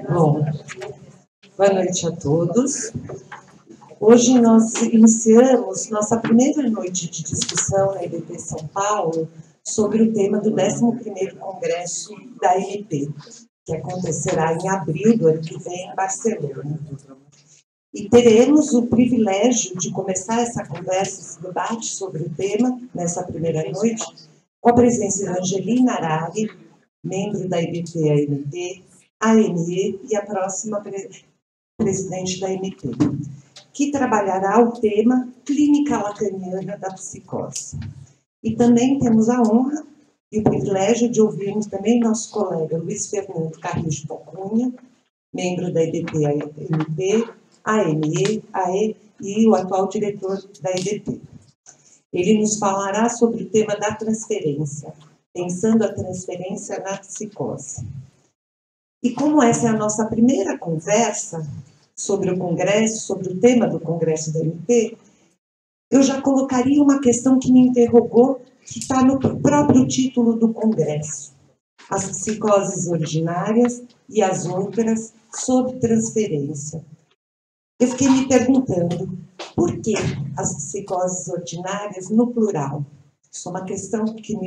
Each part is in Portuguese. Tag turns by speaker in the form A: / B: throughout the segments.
A: Bom, boa noite a todos. Hoje nós iniciamos nossa primeira noite de discussão na IBP São Paulo sobre o tema do 11º Congresso da MP, que acontecerá em abril do ano que vem em Barcelona. E teremos o privilégio de começar essa conversa, esse debate sobre o tema, nessa primeira noite, com a presença de Angelina Arari, membro da IBP-AMP, AME e a próxima presidente da MP, que trabalhará o tema Clínica Lacaniana da Psicose. E também temos a honra e o privilégio de ouvirmos também nosso colega Luiz Fernando Carrijo Cunha, membro da IBP-AMP, AME, AE e o atual diretor da IBP. Ele nos falará sobre o tema da transferência, pensando a transferência na psicose. E como essa é a nossa primeira conversa sobre o Congresso, sobre o tema do Congresso da MP, eu já colocaria uma questão que me interrogou, que está no próprio título do Congresso: as psicoses ordinárias e as outras sob transferência. Eu fiquei me perguntando, por que as psicoses ordinárias no plural? Isso é uma questão que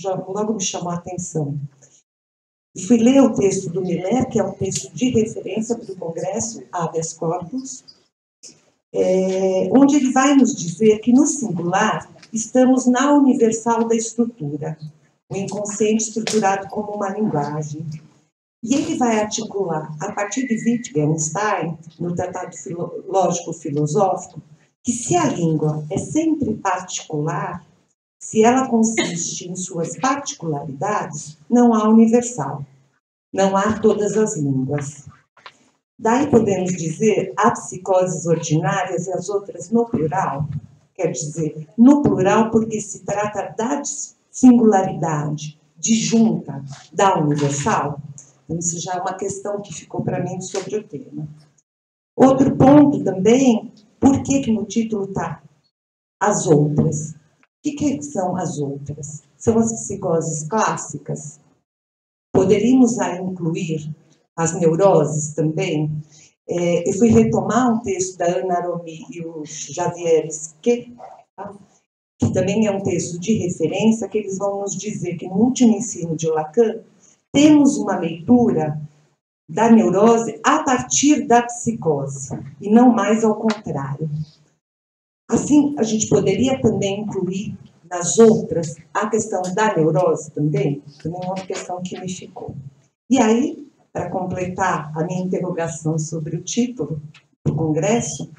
A: logo me chamou a atenção. E fui ler o texto do Miller, que é um texto de referência para o Congresso, Habeas Corpus, onde ele vai nos dizer que, no singular, estamos na universal da estrutura, o inconsciente estruturado como uma linguagem. E ele vai articular, a partir de Wittgenstein, no Tratado Lógico-Filosófico, que se a língua é sempre particular, se ela consiste em suas particularidades, não há universal, não há todas as línguas. Daí podemos dizer há psicoses ordinárias e as outras no plural, quer dizer, no plural porque se trata da singularidade, disjunta da universal. Então, isso já é uma questão que ficou para mim sobre o tema. Outro ponto também, por que no título está as outras? O que são as outras? São as psicoses clássicas? Poderíamos aí incluir as neuroses também? Eu fui retomar um texto da Ana Aromi e o Javier Esquet, que também é um texto de referência, que eles vão nos dizer que no último ensino de Lacan, temos uma leitura da neurose a partir da psicose, e não mais ao contrário. Assim, a gente poderia também incluir nas outras a questão da neurose também é uma questão que me ficou. E aí, para completar a minha interrogação sobre o título do Congresso,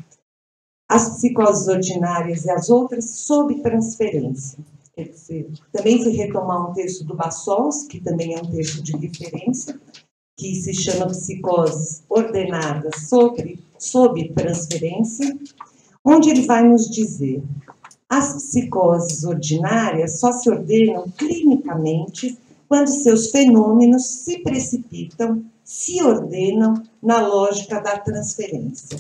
A: as psicoses ordinárias e as outras sob transferência. Quer dizer, também fui retomar um texto do Bassols, que também é um texto de referência, que se chama Psicoses Ordenadas sob Transferência, onde ele vai nos dizer: as psicoses ordinárias só se ordenam clinicamente quando seus fenômenos se precipitam, se ordenam na lógica da transferência.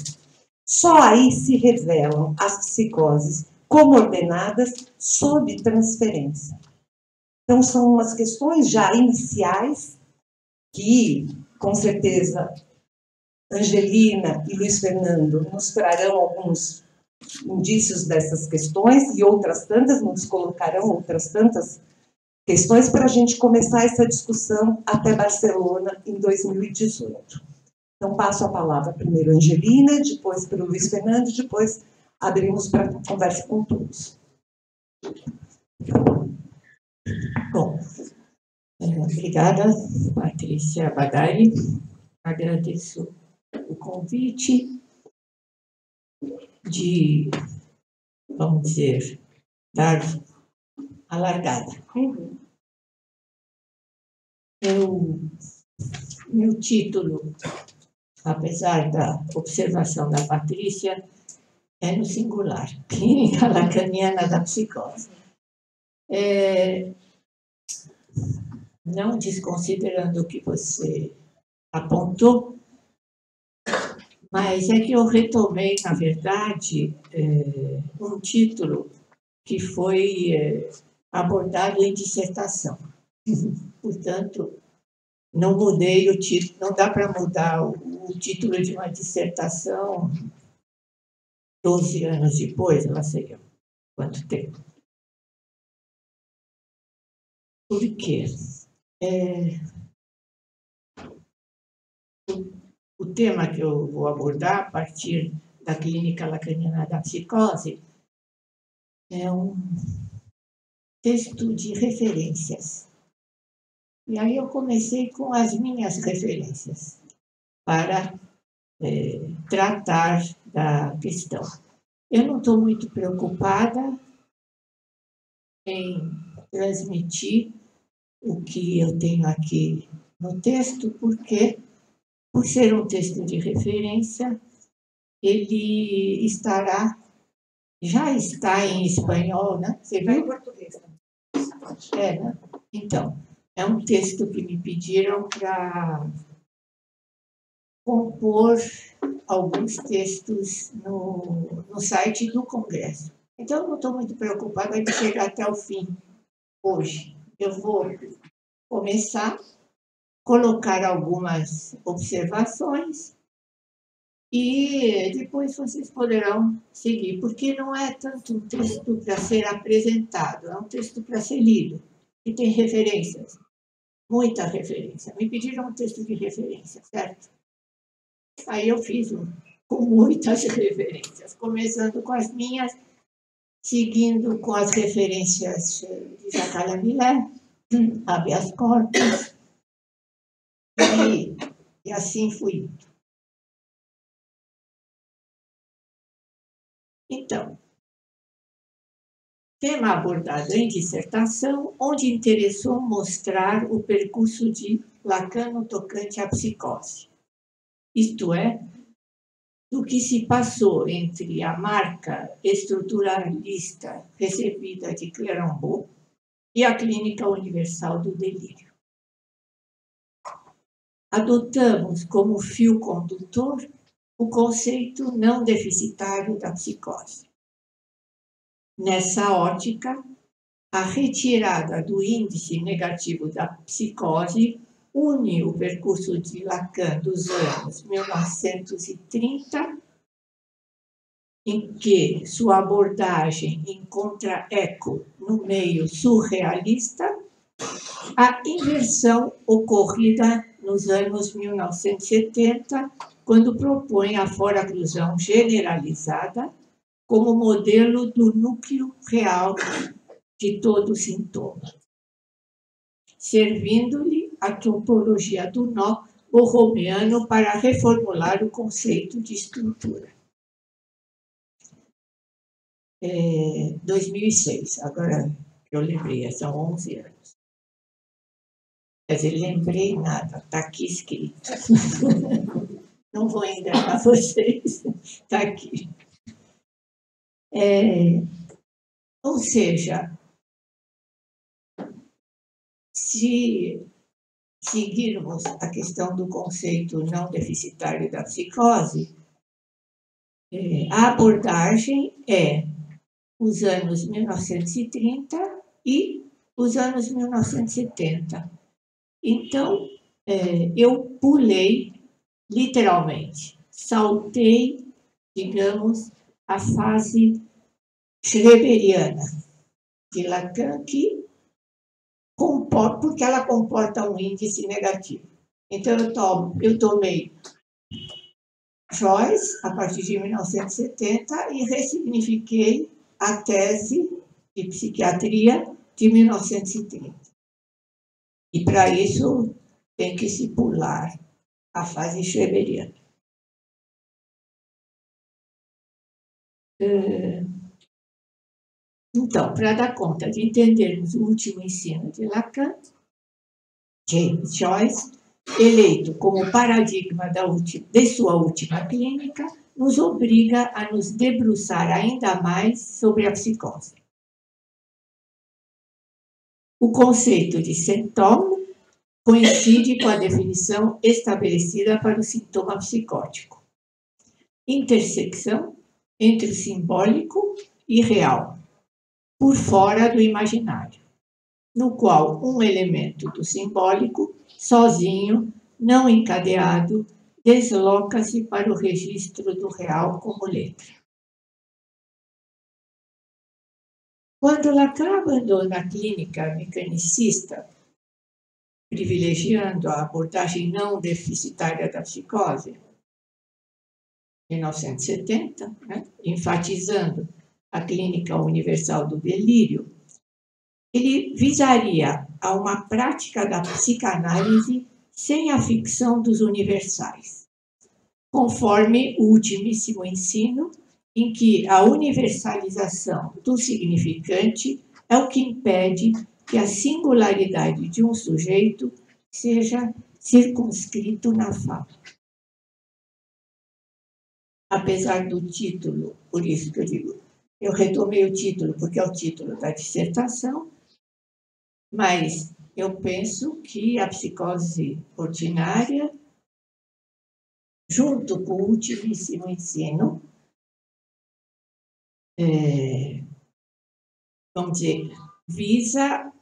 A: Só aí se revelam as psicoses como ordenadas sob transferência. Então, são umas questões já iniciais que, com certeza, Angelina e Luiz Fernando nos trarão alguns indícios dessas questões e outras tantas, nos colocarão outras tantas questões para a gente começar essa discussão até Barcelona em 2018. Então, passo a palavra primeiro a Angelina, depois para o Luiz Fernando, depois abrimos para conversa com todos.
B: Bom, obrigada, Patrícia Bagari. Agradeço o convite de, vamos dizer, dar a largada. Meu título, apesar da observação da Patrícia, é no singular, Clínica Lacaniana da Psicose. Não desconsiderando o que você apontou, mas é que eu retomei, na verdade, um título que foi abordado em dissertação. Portanto, Não mudei o título, não dá para mudar o título de uma dissertação 12 anos depois, ela sei quanto tempo. Por quê? O tema que eu vou abordar a partir da clínica lacaniana da psicose é um texto de referências. E aí eu comecei com as minhas referências para tratar da questão. Eu não estou muito preocupada em transmitir o que eu tenho aqui no texto, porque, por ser um texto de referência, ele já está em espanhol, né? Você viu?
A: Em português.
B: Né? Então, é um texto que me pediram para compor alguns textos no site do Congresso. Então, eu não estou muito preocupada em chegar até o fim hoje. Eu vou começar, colocar algumas observações e depois vocês poderão seguir, porque não é tanto um texto para ser apresentado, é um texto para ser lido, e tem referências, muita referência. Me pediram um texto de referência, certo? Aí eu fiz com muitas referências, começando com as minhas, seguindo com as referências de Jacques Lamillet, habeas corpus, e assim fui. Então, tema abordado em dissertação, onde interessou mostrar o percurso de Lacan no tocante à psicose. Isto é, do que se passou entre a marca estruturalista recebida de Clérambault e a Clínica Universal do Delírio. Adotamos como fio condutor o conceito não deficitário da psicose. Nessa ótica, a retirada do índice negativo da psicose une o percurso de Lacan dos anos 1930, em que sua abordagem encontra eco no meio surrealista, a inversão ocorrida nos anos 1970, quando propõe a foraclusão generalizada como modelo do núcleo real de todo sintoma, servindo-lhe a topologia do nó borromeano para reformular o conceito de estrutura. 2006, agora eu lembrei, são 11 anos. Quer dizer, lembrei nada, está aqui escrito. Não vou enganar vocês, está aqui. Ou seja, se seguirmos a questão do conceito não deficitário da psicose, a abordagem é os anos 1930 e os anos 1970. Então, eu pulei, literalmente, saltei, digamos, a fase schreberiana de Lacan, porque ela comporta um índice negativo. Então, eu tomei Joyce, a partir de 1970, e ressignifiquei a tese de psiquiatria de 1930. E, para isso, tem que se pular a fase schreberiana. Então, para dar conta de entendermos o último ensino de Lacan, James Joyce, eleito como paradigma de sua última clínica, nos obriga a nos debruçar ainda mais sobre a psicose. O conceito de sintoma coincide com a definição estabelecida para o sintoma psicótico. Intersecção entre o simbólico e real, por fora do imaginário. no qual um elemento do simbólico, sozinho, não encadeado, desloca-se para o registro do real como letra. Quando Lacan abandona a clínica mecanicista, privilegiando a abordagem não deficitária da psicose, em 1970, enfatizando a clínica universal do delírio, ele visaria a uma prática da psicanálise sem a ficção dos universais, conforme o ultimíssimo ensino, em que a universalização do significante é o que impede que a singularidade de um sujeito seja circunscrito na fala. Apesar do título, por isso que eu digo, eu retomei o título, porque é o título da dissertação, mas eu penso que a psicose ordinária, junto com o ultimíssimo ensino, vamos dizer, visa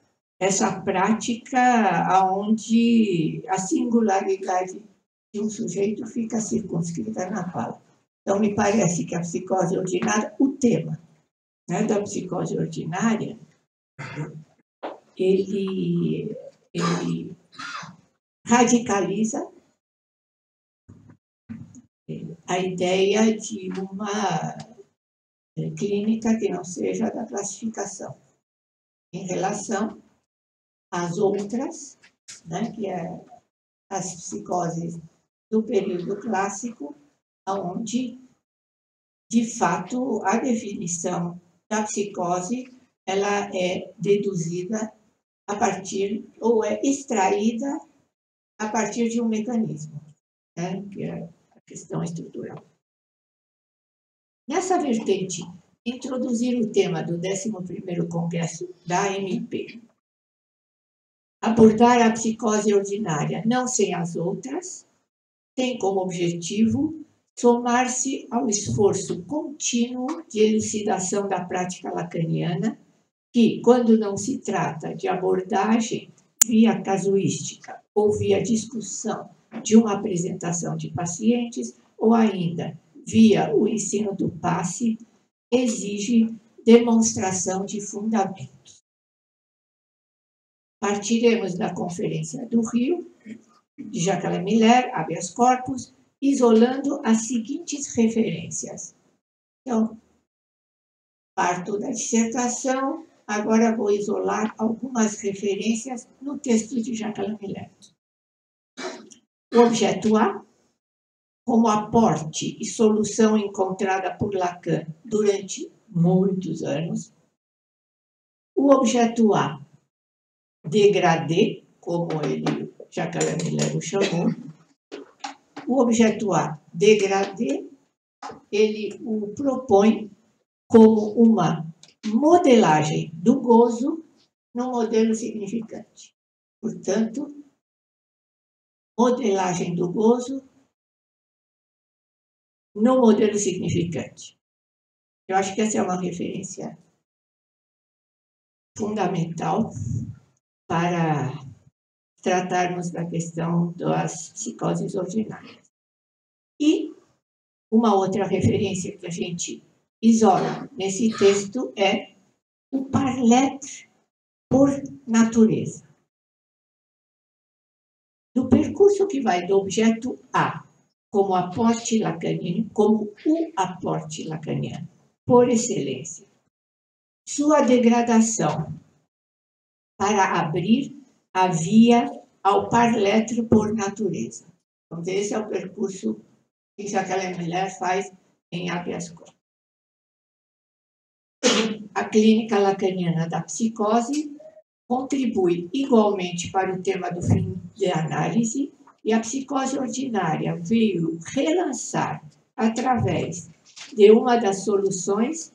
B: essa prática onde a singularidade de um sujeito fica circunscrita na fala. Então, me parece que a psicose ordinária, o tema da psicose ordinária, ele radicaliza a ideia de uma clínica que não seja da classificação, em relação às outras, que é as psicoses do período clássico, onde, de fato, a definição da psicose ela é deduzida a partir, ou é extraída a partir de um mecanismo, que é a questão estrutural. Nessa vertente, introduzir o tema do 11º Congresso da AMP, abordar a psicose ordinária não sem as outras, tem como objetivo somar-se ao esforço contínuo de elucidação da prática lacaniana, que, quando não se trata de abordagem via casuística ou via discussão de uma apresentação de pacientes, ou ainda via o ensino do passe, exige demonstração de fundamentos. Partiremos da Conferência do Rio, de Jacques Miller, habeas corpus, isolando as seguintes referências. Então, parto da dissertação, agora vou isolar algumas referências no texto de Jacques Miller. O objeto A, como aporte e solução encontrada por Lacan durante muitos anos. O objeto A, degradê, como ele, Jacques Miller o chamou. O objeto A, degradê, ele o propõe como uma modelagem do gozo no modelo significante. Portanto, modelagem do gozo no modelo significante. Eu acho que essa é uma referência fundamental para tratarmos da questão das psicoses ordinárias. E uma outra referência que a gente isola nesse texto é o parler por natureza. No percurso que vai do objeto A como aporte lacaniano, como o aporte lacaniano, por excelência, sua degradação para abrir a via ao parler por natureza. Então, esse é o percurso que Jacques Miller faz em habeas corpus. A clínica lacaniana da psicose contribui igualmente para o tema do fim de análise, e a psicose ordinária veio relançar, através de uma das soluções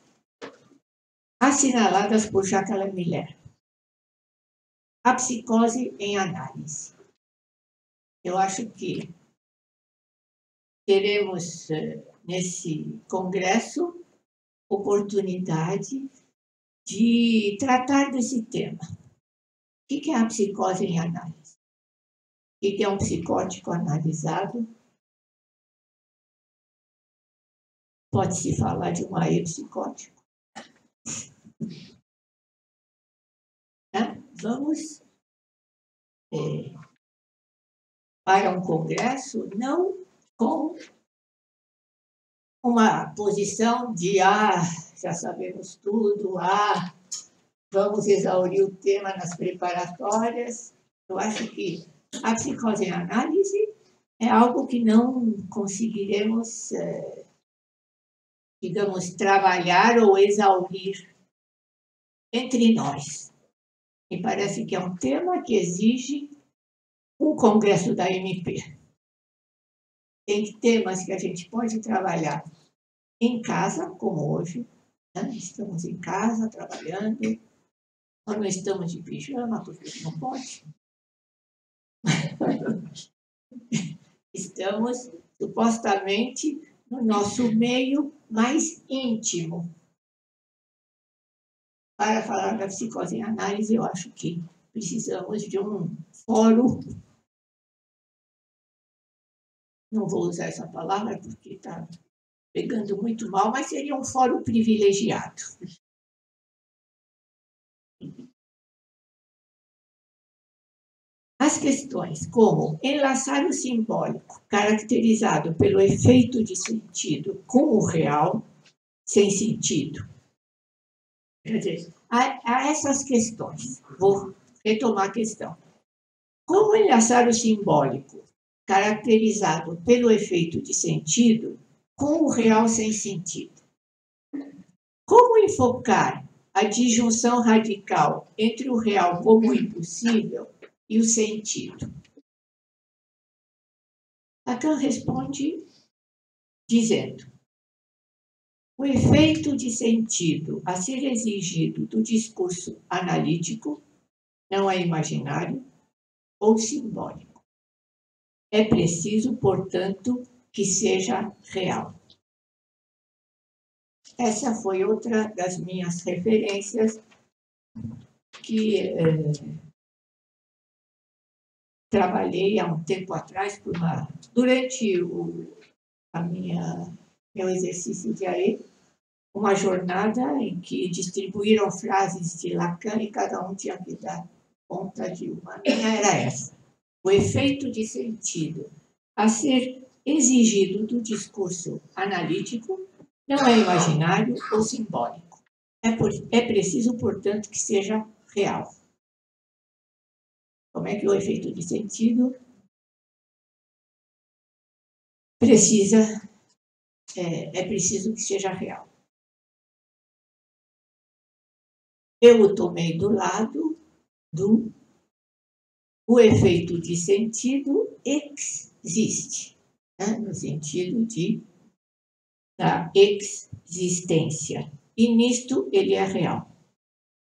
B: assinaladas por Jacques Miller, a psicose em análise. Eu acho que teremos, nesse congresso, oportunidade de tratar desse tema. que é a psicose em análise? O que é um psicótico analisado? Pode-se falar de um psicótico? Vamos para um congresso não com uma posição de já sabemos tudo, vamos exaurir o tema nas preparatórias. Eu acho que a psicose em análise é algo que não conseguiremos, digamos, trabalhar ou exaurir entre nós. Me parece que é um tema que exige um congresso da MP. Tem temas que a gente pode trabalhar em casa, como hoje, né? Estamos em casa trabalhando, nós não estamos de pijama, porque não pode. Estamos, supostamente, no nosso meio mais íntimo. Para falar da psicose em análise, eu acho que precisamos de um fórum. Não vou usar essa palavra porque está pegando muito mal, mas seria um fórum privilegiado. As questões como enlaçar o simbólico, caracterizado pelo efeito de sentido, com o real, sem sentido. Quer dizer, há essas questões. Vou retomar a questão. Como enlaçar o simbólico, caracterizado pelo efeito de sentido, com o real sem sentido? Como enfocar a disjunção radical entre o real como impossível e o sentido? Lacan responde dizendo: o efeito de sentido a ser exigido do discurso analítico não é imaginário ou simbólico. É preciso, portanto, que seja real. Essa foi outra das minhas referências que trabalhei há um tempo atrás durante meu exercício de AE, uma jornada em que distribuíram frases de Lacan e cada um tinha que dar conta de uma. A minha era essa: o efeito de sentido a ser exigido do discurso analítico não é imaginário ou simbólico. É preciso, portanto, que seja real. Como é que o efeito de sentido é preciso que seja real? Eu o tomei do lado o efeito de sentido existe, né? No sentido da existência. E nisto ele é real.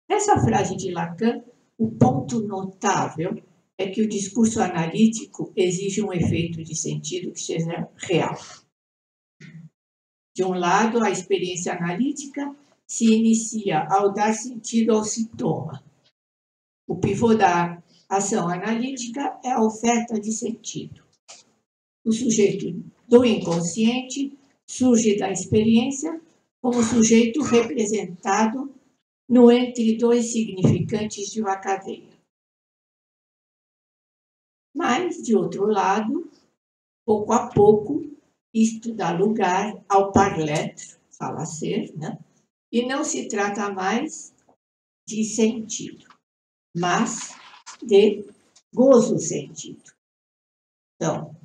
B: Nessa frase de Lacan, o ponto notável é que o discurso analítico exige um efeito de sentido que seja real. De um lado, a experiência analítica se inicia ao dar sentido ao sintoma. O pivô da ação analítica é a oferta de sentido. O sujeito do inconsciente surge da experiência como sujeito representado no entre dois significantes de uma cadeia. Mas, de outro lado, pouco a pouco, isto dá lugar ao par-l'être, fala ser, né? E não se trata mais de sentido, mas de gozo-sentido. Então,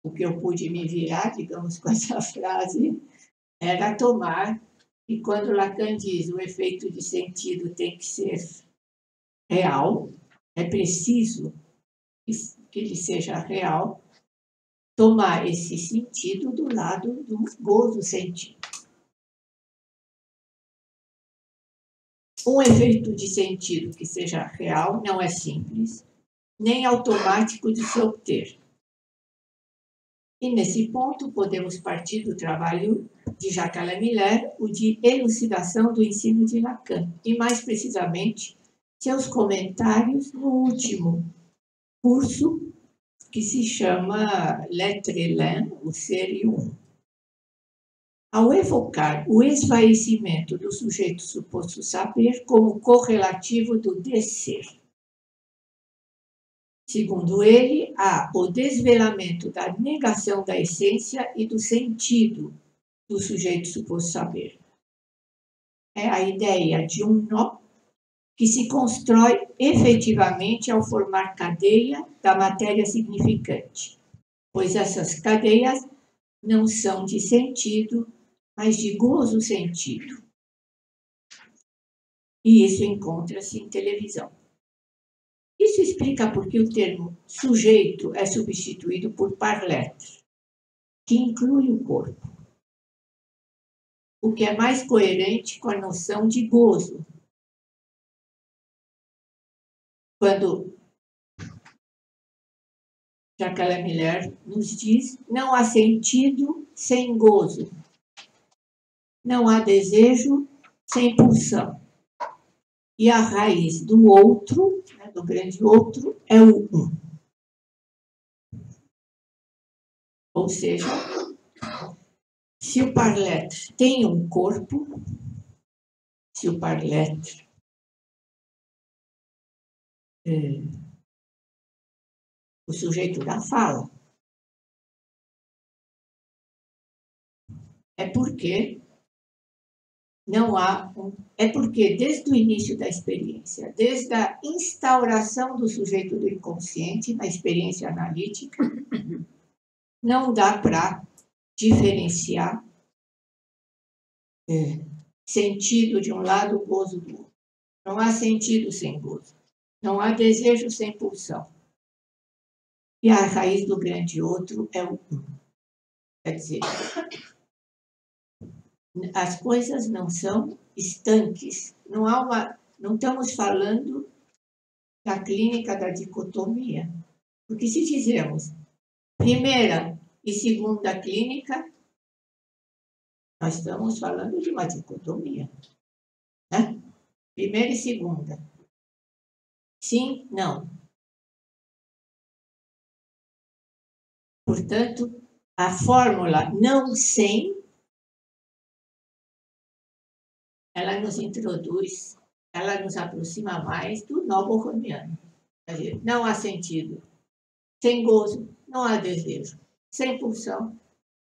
B: o que eu pude me virar, digamos, com essa frase, era tomar, e quando Lacan diz o efeito de sentido tem que ser real, é preciso que ele seja real, tomar esse sentido do lado do gozo-sentido. Um efeito de sentido que seja real não é simples, nem automático de se obter. E nesse ponto podemos partir do trabalho de Jacques Miller, o de elucidação do ensino de Lacan, e mais precisamente seus comentários no último curso, que se chama L'être l'un, o ser e o um. Ao evocar o esvaecimento do sujeito suposto saber como correlativo do desser. Segundo ele, há o desvelamento da negação da essência e do sentido do sujeito suposto saber. É a ideia de um nó que se constrói efetivamente ao formar cadeia da matéria significante, pois essas cadeias não são de sentido, mas de gozo-sentido. E isso encontra-se em televisão. Isso explica por que o termo sujeito é substituído por parler, que inclui o corpo, o que é mais coerente com a noção de gozo. Quando Jacques Miller nos diz, não há sentido sem gozo, não há desejo sem pulsão. E a raiz do outro, do grande outro, é o um. Ou seja, se o parler tem um corpo, se o parler o sujeito da fala, é porque não há é porque desde o início da experiência, desde a instauração do sujeito do inconsciente na experiência analítica, não dá para diferenciar sentido de um lado, gozo do outro. Não há sentido sem gozo. Não há desejo sem pulsão. E a raiz do grande outro é o um. Quer dizer, as coisas não são estanques. Não estamos falando da clínica da dicotomia. Porque se dizemos primeira e segunda clínica, nós estamos falando de uma dicotomia. Né? Primeira e segunda. Sim, não. Portanto, a fórmula não sem, ela nos introduz, ela nos aproxima mais do nó borroniano. Quer dizer, não há sentido. Sem gozo, não há desejo. Sem pulsão.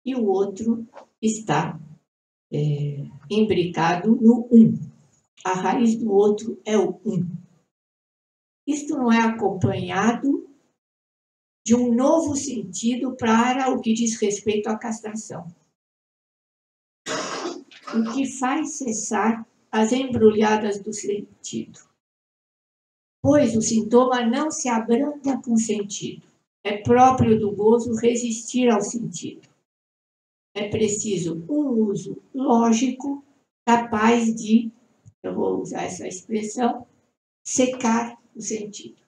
B: E o outro está imbricado no um. A raiz do outro é o um. Isto não é acompanhado de um novo sentido para o que diz respeito à castração. O que faz cessar as embrulhadas do sentido. Pois o sintoma não se abranda com sentido. É próprio do gozo resistir ao sentido. É preciso um uso lógico capaz de, eu vou usar essa expressão, secar o sentido.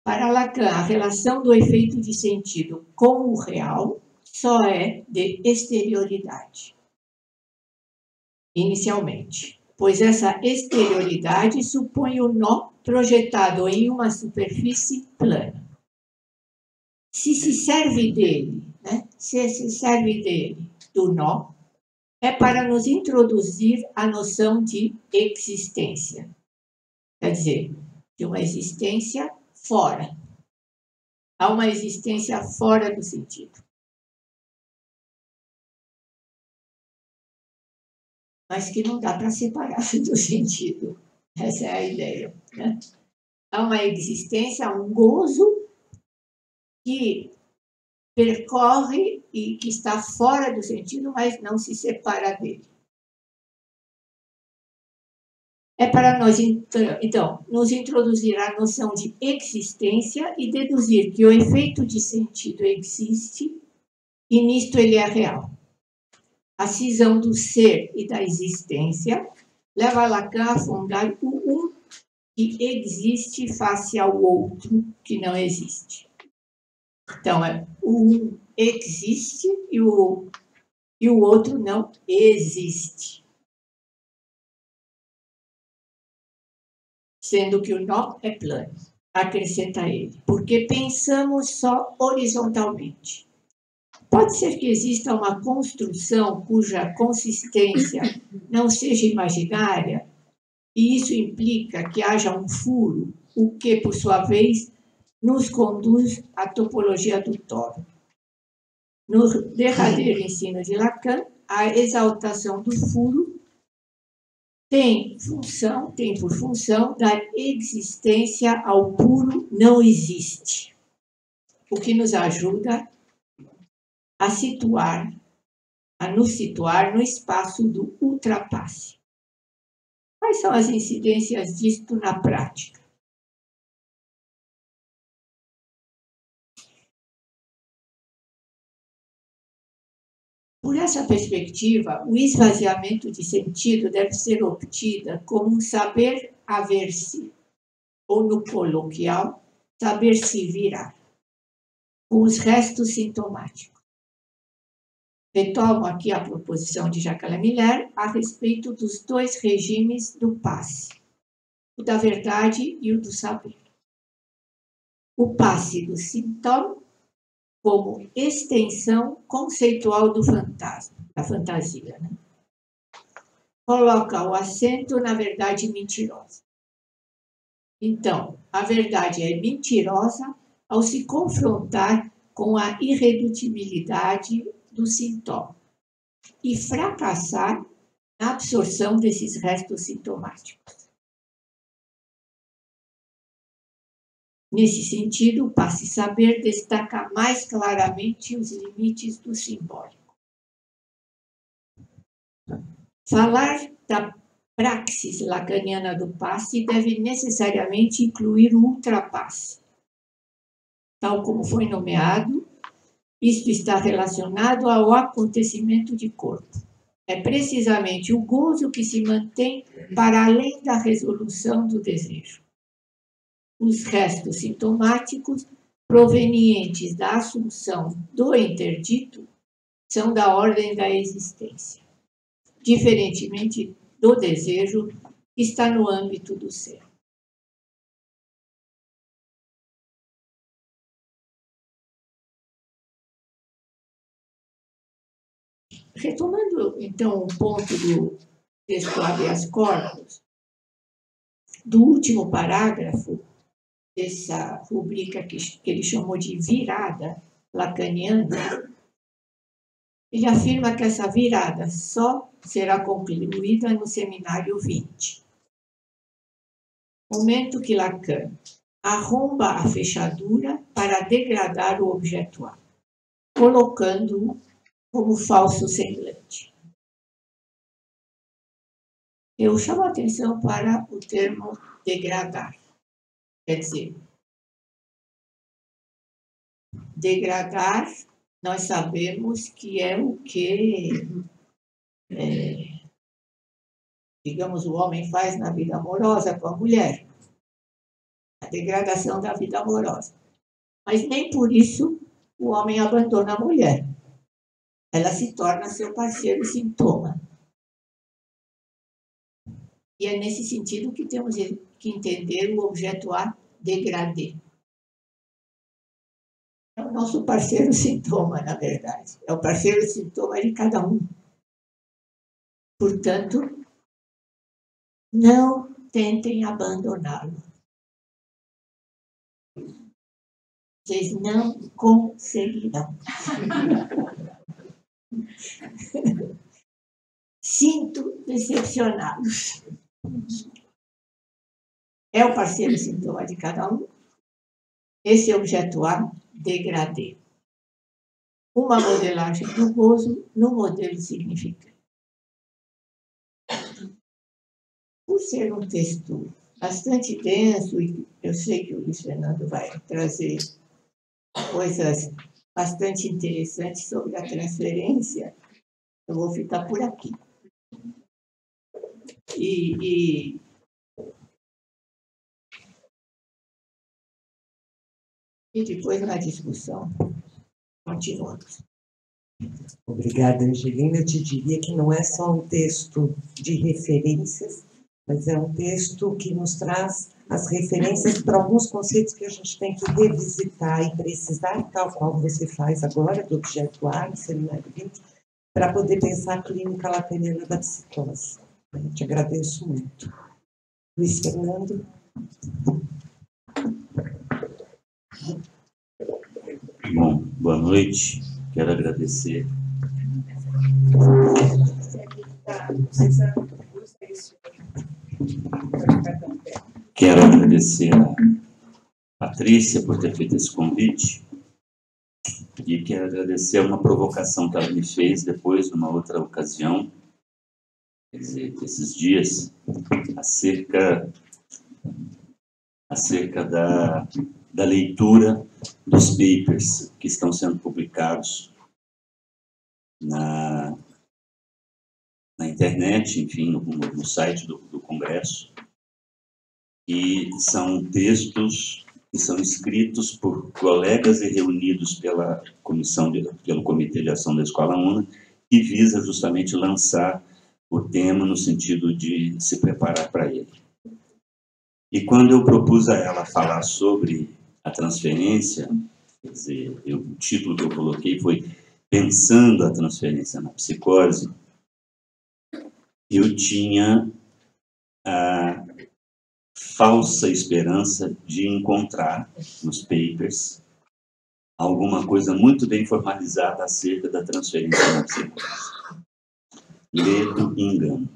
B: Para Lacan, a relação do efeito de sentido com o real só é de exterioridade, inicialmente, pois essa exterioridade supõe o nó projetado em uma superfície plana. Se se serve dele, do nó, é para nos introduzir a noção de existência, quer dizer, de uma existência fora. Há uma existência fora do sentido. Mas que não dá para separar do sentido. Essa é a ideia. Né? Há uma existência, há um gozo que percorre e que está fora do sentido, mas não se separa dele. É para nós, então, nos introduzir a noção de existência e deduzir que o efeito de sentido existe e nisto ele é real. A cisão do ser e da existência leva Lacan a fundar o um que existe face ao outro que não existe. Então, o um existe e o outro não existe. Sendo que o nó é plano, acrescenta ele, porque pensamos só horizontalmente. Pode ser que exista uma construção cuja consistência não seja imaginária, e isso implica que haja um furo, o que, por sua vez, nos conduz à topologia do tórum. No derradeiro ensino de Lacan, a exaltação do furo tem por função dar existência ao puro não existe, o que nos ajuda a nos situar no espaço do ultrapasse. Quais são as incidências disto na prática? Por essa perspectiva, o esvaziamento de sentido deve ser obtida como um saber haver-se, ou no coloquial, saber se virar, com os restos sintomáticos. Retomo aqui a proposição de Jacques Miller a respeito dos dois regimes do passe, o da verdade e o do saber. O passe do sintoma como extensão conceitual do fantasma, da fantasia, né? Coloca o acento na verdade mentirosa. Então, a verdade é mentirosa ao se confrontar com a irredutibilidade do sintoma e fracassar na absorção desses restos sintomáticos. Nesse sentido, o passe-saber destaca mais claramente os limites do simbólico. Falar da praxis lacaniana do passe deve necessariamente incluir o ultrapasse. Tal como foi nomeado, isto está relacionado ao acontecimento de corpo. É precisamente o gozo que se mantém para além da resolução do desejo. Os restos sintomáticos provenientes da assunção do interdito são da ordem da existência, diferentemente do desejo que está no âmbito do ser. Retomando, então, o ponto do texto habeas corpus, do último parágrafo dessa rubrica que ele chamou de virada lacaniana, ele afirma que essa virada só será concluída no seminário 20. Momento que Lacan arromba a fechadura para degradar o objeto A, colocando-o como falso semblante. Eu chamo a atenção para o termo degradar. Quer dizer, degradar, nós sabemos que é o que, digamos, o homem faz na vida amorosa com a mulher. A degradação da vida amorosa. Mas nem por isso o homem abandona a mulher. Ela se torna seu parceiro sintoma. E é nesse sentido que temos que entender o objeto A degradê. É o nosso parceiro sintoma, na verdade. É o parceiro sintoma de cada um. Portanto, não tentem abandoná-lo. Vocês não conseguirão. Sinto decepcioná-los. É o parceiro sintoma de cada um. Esse objeto A, degradê. Uma modelagem do gozo no modelo significante. Por ser um texto bastante denso, e eu sei que o Luiz Fernando vai trazer coisas bastante interessantes sobre a transferência, eu vou ficar por aqui. E depois, na discussão, Continuamos.
A: Obrigada, Angelina. Eu te diria que não é só um texto de referências, mas é um texto que nos traz as referências para alguns conceitos que a gente tem que revisitar e precisar, tal qual você faz agora, do objeto A, no seminário 20, para poder pensar a clínica lacaniana da psicose. Eu te agradeço muito. Luiz Fernando.
C: Bom, boa noite. Quero agradecer. Quero agradecer a Patrícia por ter feito esse convite e quero agradecer uma provocação que ela me fez depois, numa outra ocasião, quer dizer, esses dias, acerca da leitura dos papers que estão sendo publicados na internet, enfim, no site do Congresso, e são textos que são escritos por colegas e reunidos pela pelo Comitê de Ação da Escola UNA, que visa justamente lançar o tema no sentido de se preparar para ele. E quando eu propus a ela falar sobre a transferência, quer dizer, o título que eu coloquei foi Pensando a Transferência na Psicose, eu tinha a falsa esperança de encontrar nos papers alguma coisa muito bem formalizada acerca da transferência na psicose. Ledo e engano.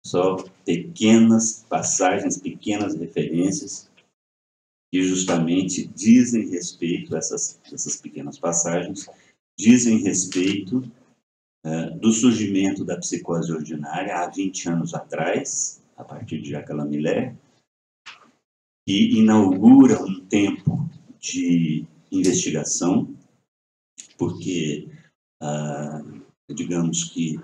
C: Só pequenas passagens, pequenas referências que justamente dizem respeito, essas pequenas passagens, dizem respeito do surgimento da psicose ordinária há 20 anos atrás, a partir de Jacques Miller, que inaugura um tempo de investigação, porque, digamos que,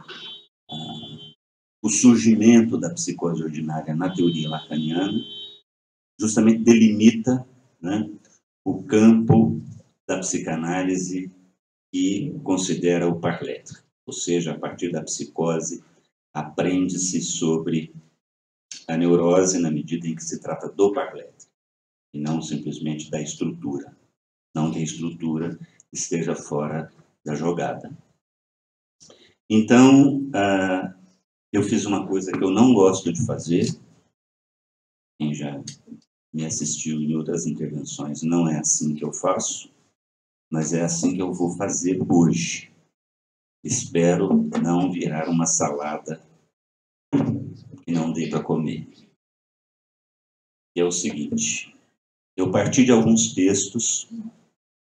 C: o surgimento da psicose ordinária na teoria lacaniana justamente delimita, né, o campo da psicanálise que considera o par lettre, ou seja, a partir da psicose aprende-se sobre a neurose na medida em que se trata do par lettre, e não simplesmente da estrutura, não que a estrutura esteja fora da jogada. Então, eu fiz uma coisa que eu não gosto de fazer, quem já me assistiu em outras intervenções, não é assim que eu faço, mas é assim que eu vou fazer hoje. Espero não virar uma salada que não dê para comer. É o seguinte, eu parti de alguns textos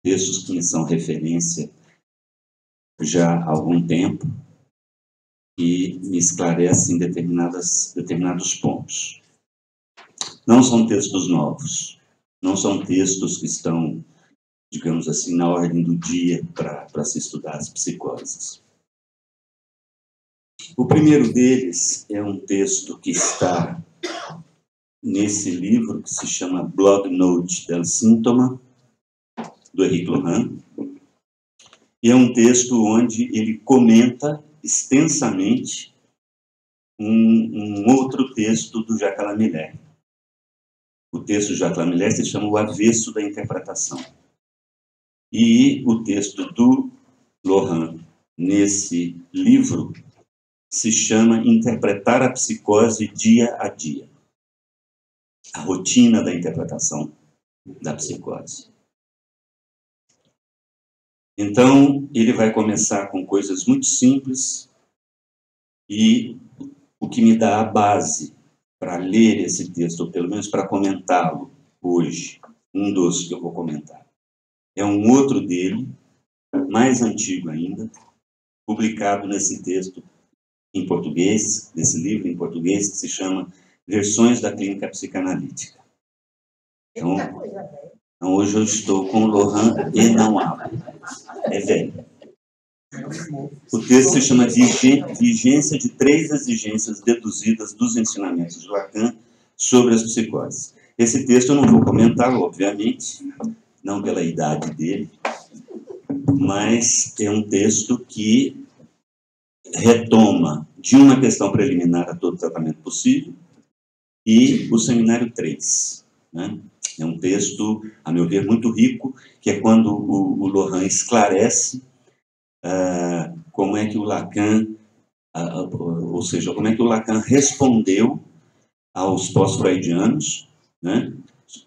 C: que me são referência já há algum tempo e me esclarecem determinados pontos. Não são textos novos, não são textos que estão, digamos assim, na ordem do dia para se estudar as psicoses. O primeiro deles é um texto que está nesse livro que se chama Blog Note del Síntoma, do Éric Lohan, e é um texto onde ele comenta extensamente um outro texto do Jacques Miller. O texto do Jacques Miller se chama O Avesso da Interpretação. E o texto do Lohan, nesse livro, se chama Interpretar a Psicose Dia a Dia. A rotina da interpretação da psicose. Então, ele vai começar com coisas muito simples e o que me dá a base para ler esse texto, ou pelo menos para comentá-lo hoje, um dos que eu vou comentar, é um outro dele, mais antigo ainda, publicado nesse texto em português, desse livro em português, que se chama Versões da Clínica Psicanalítica. Então hoje eu estou com o Lohan e não abro. É velho. O texto se chama Vigência de 3 exigências deduzidas dos ensinamentos de Lacan sobre as psicoses. Esse texto eu não vou comentá-lo, obviamente, não pela idade dele, mas é um texto que retoma de uma questão preliminar a todo tratamento possível e o seminário 3, né? É um texto, a meu ver, muito rico, que é quando o Lohan esclarece como é que o Lacan, ou seja, como é que o Lacan respondeu aos pós-freudianos, né,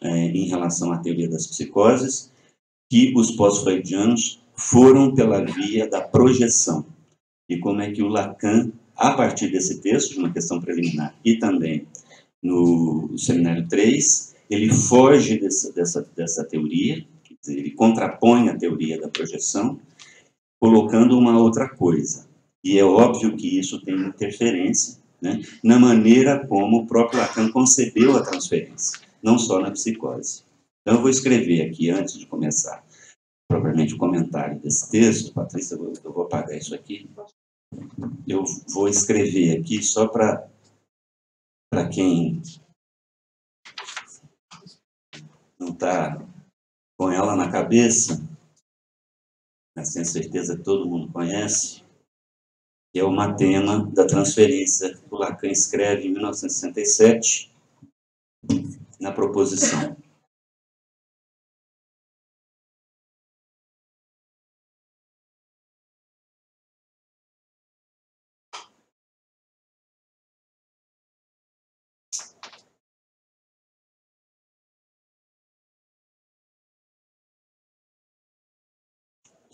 C: em relação à teoria das psicoses, que os pós-freudianos foram pela via da projeção. E como é que o Lacan, a partir desse texto, de uma questão preliminar, e também no seminário 3, ele foge dessa teoria, quer dizer, ele contrapõe a teoria da projeção, colocando uma outra coisa. E é óbvio que isso tem interferência, né, na maneira como o próprio Lacan concebeu a transferência, não só na psicose. Então, eu vou escrever aqui, antes de começar propriamente o comentário desse texto, Patrícia, eu vou apagar isso aqui. Eu vou escrever aqui só para quem não está com ela na cabeça, mas tenho certeza que todo mundo conhece, que é o matema da transferência que o Lacan escreve em 1967, na proposição.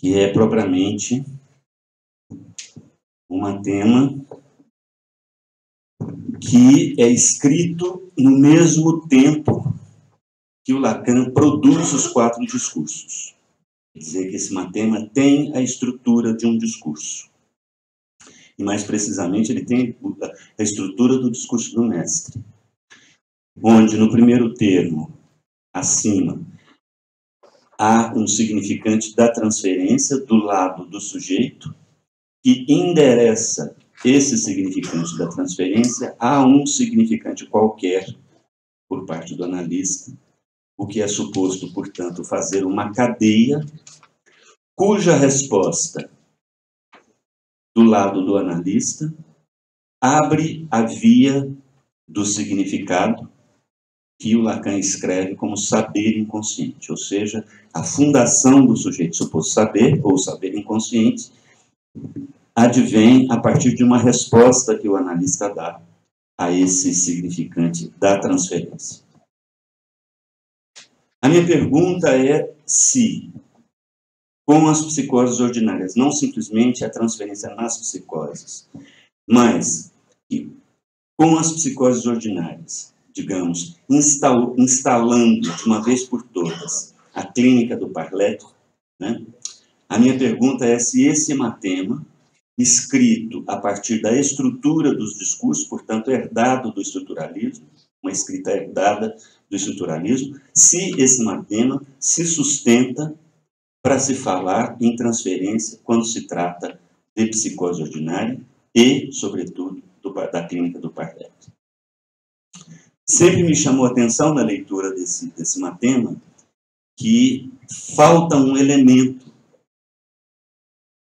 C: Que é propriamente um matema que é escrito no mesmo tempo que o Lacan produz os 4 discursos. Quer dizer que esse matema tem a estrutura de um discurso. E mais precisamente, ele tem a estrutura do discurso do mestre, onde no primeiro termo, acima, há um significante da transferência do lado do sujeito, que endereça esse significante da transferência a um significante qualquer por parte do analista, o que é suposto, portanto, fazer uma cadeia cuja resposta do lado do analista abre a via do significado que o Lacan escreve como saber inconsciente, ou seja, a fundação do sujeito suposto saber, ou saber inconsciente, advém a partir de uma resposta que o analista dá a esse significante da transferência. A minha pergunta é se, com as psicoses ordinárias, não simplesmente a transferência nas psicoses, mas com as psicoses ordinárias, digamos, instalando de uma vez por todas a clínica do Parlet, né? A minha pergunta é se esse matema, escrito a partir da estrutura dos discursos, portanto, herdado do estruturalismo, uma escrita herdada do estruturalismo, se esse matema se sustenta para se falar em transferência quando se trata de psicose ordinária e, sobretudo, da clínica do Parlet. Sempre me chamou a atenção na leitura desse matema que falta um elemento,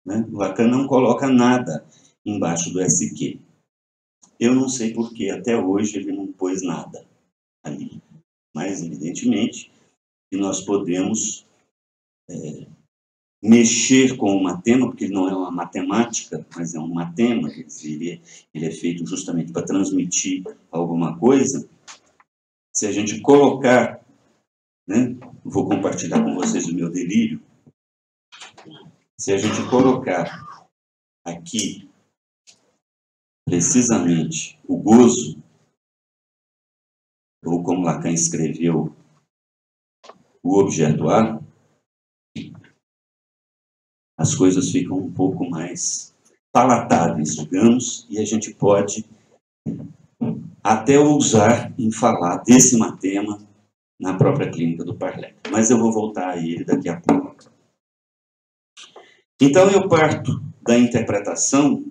C: né? O Lacan não coloca nada embaixo do SQ. Eu não sei por que até hoje ele não pôs nada ali. Mas, evidentemente, que nós podemos mexer com o matema, porque ele não é uma matemática, mas é um matema, quer dizer, ele é feito justamente para transmitir alguma coisa. Se a gente colocar, né, vou compartilhar com vocês o meu delírio, se a gente colocar aqui, precisamente, o gozo, ou como Lacan escreveu, o objeto A, as coisas ficam um pouco mais palatáveis, digamos, e a gente pode até ousar em falar desse matema na própria clínica do Parlet. Mas eu vou voltar a ele daqui a pouco. Então, eu parto da interpretação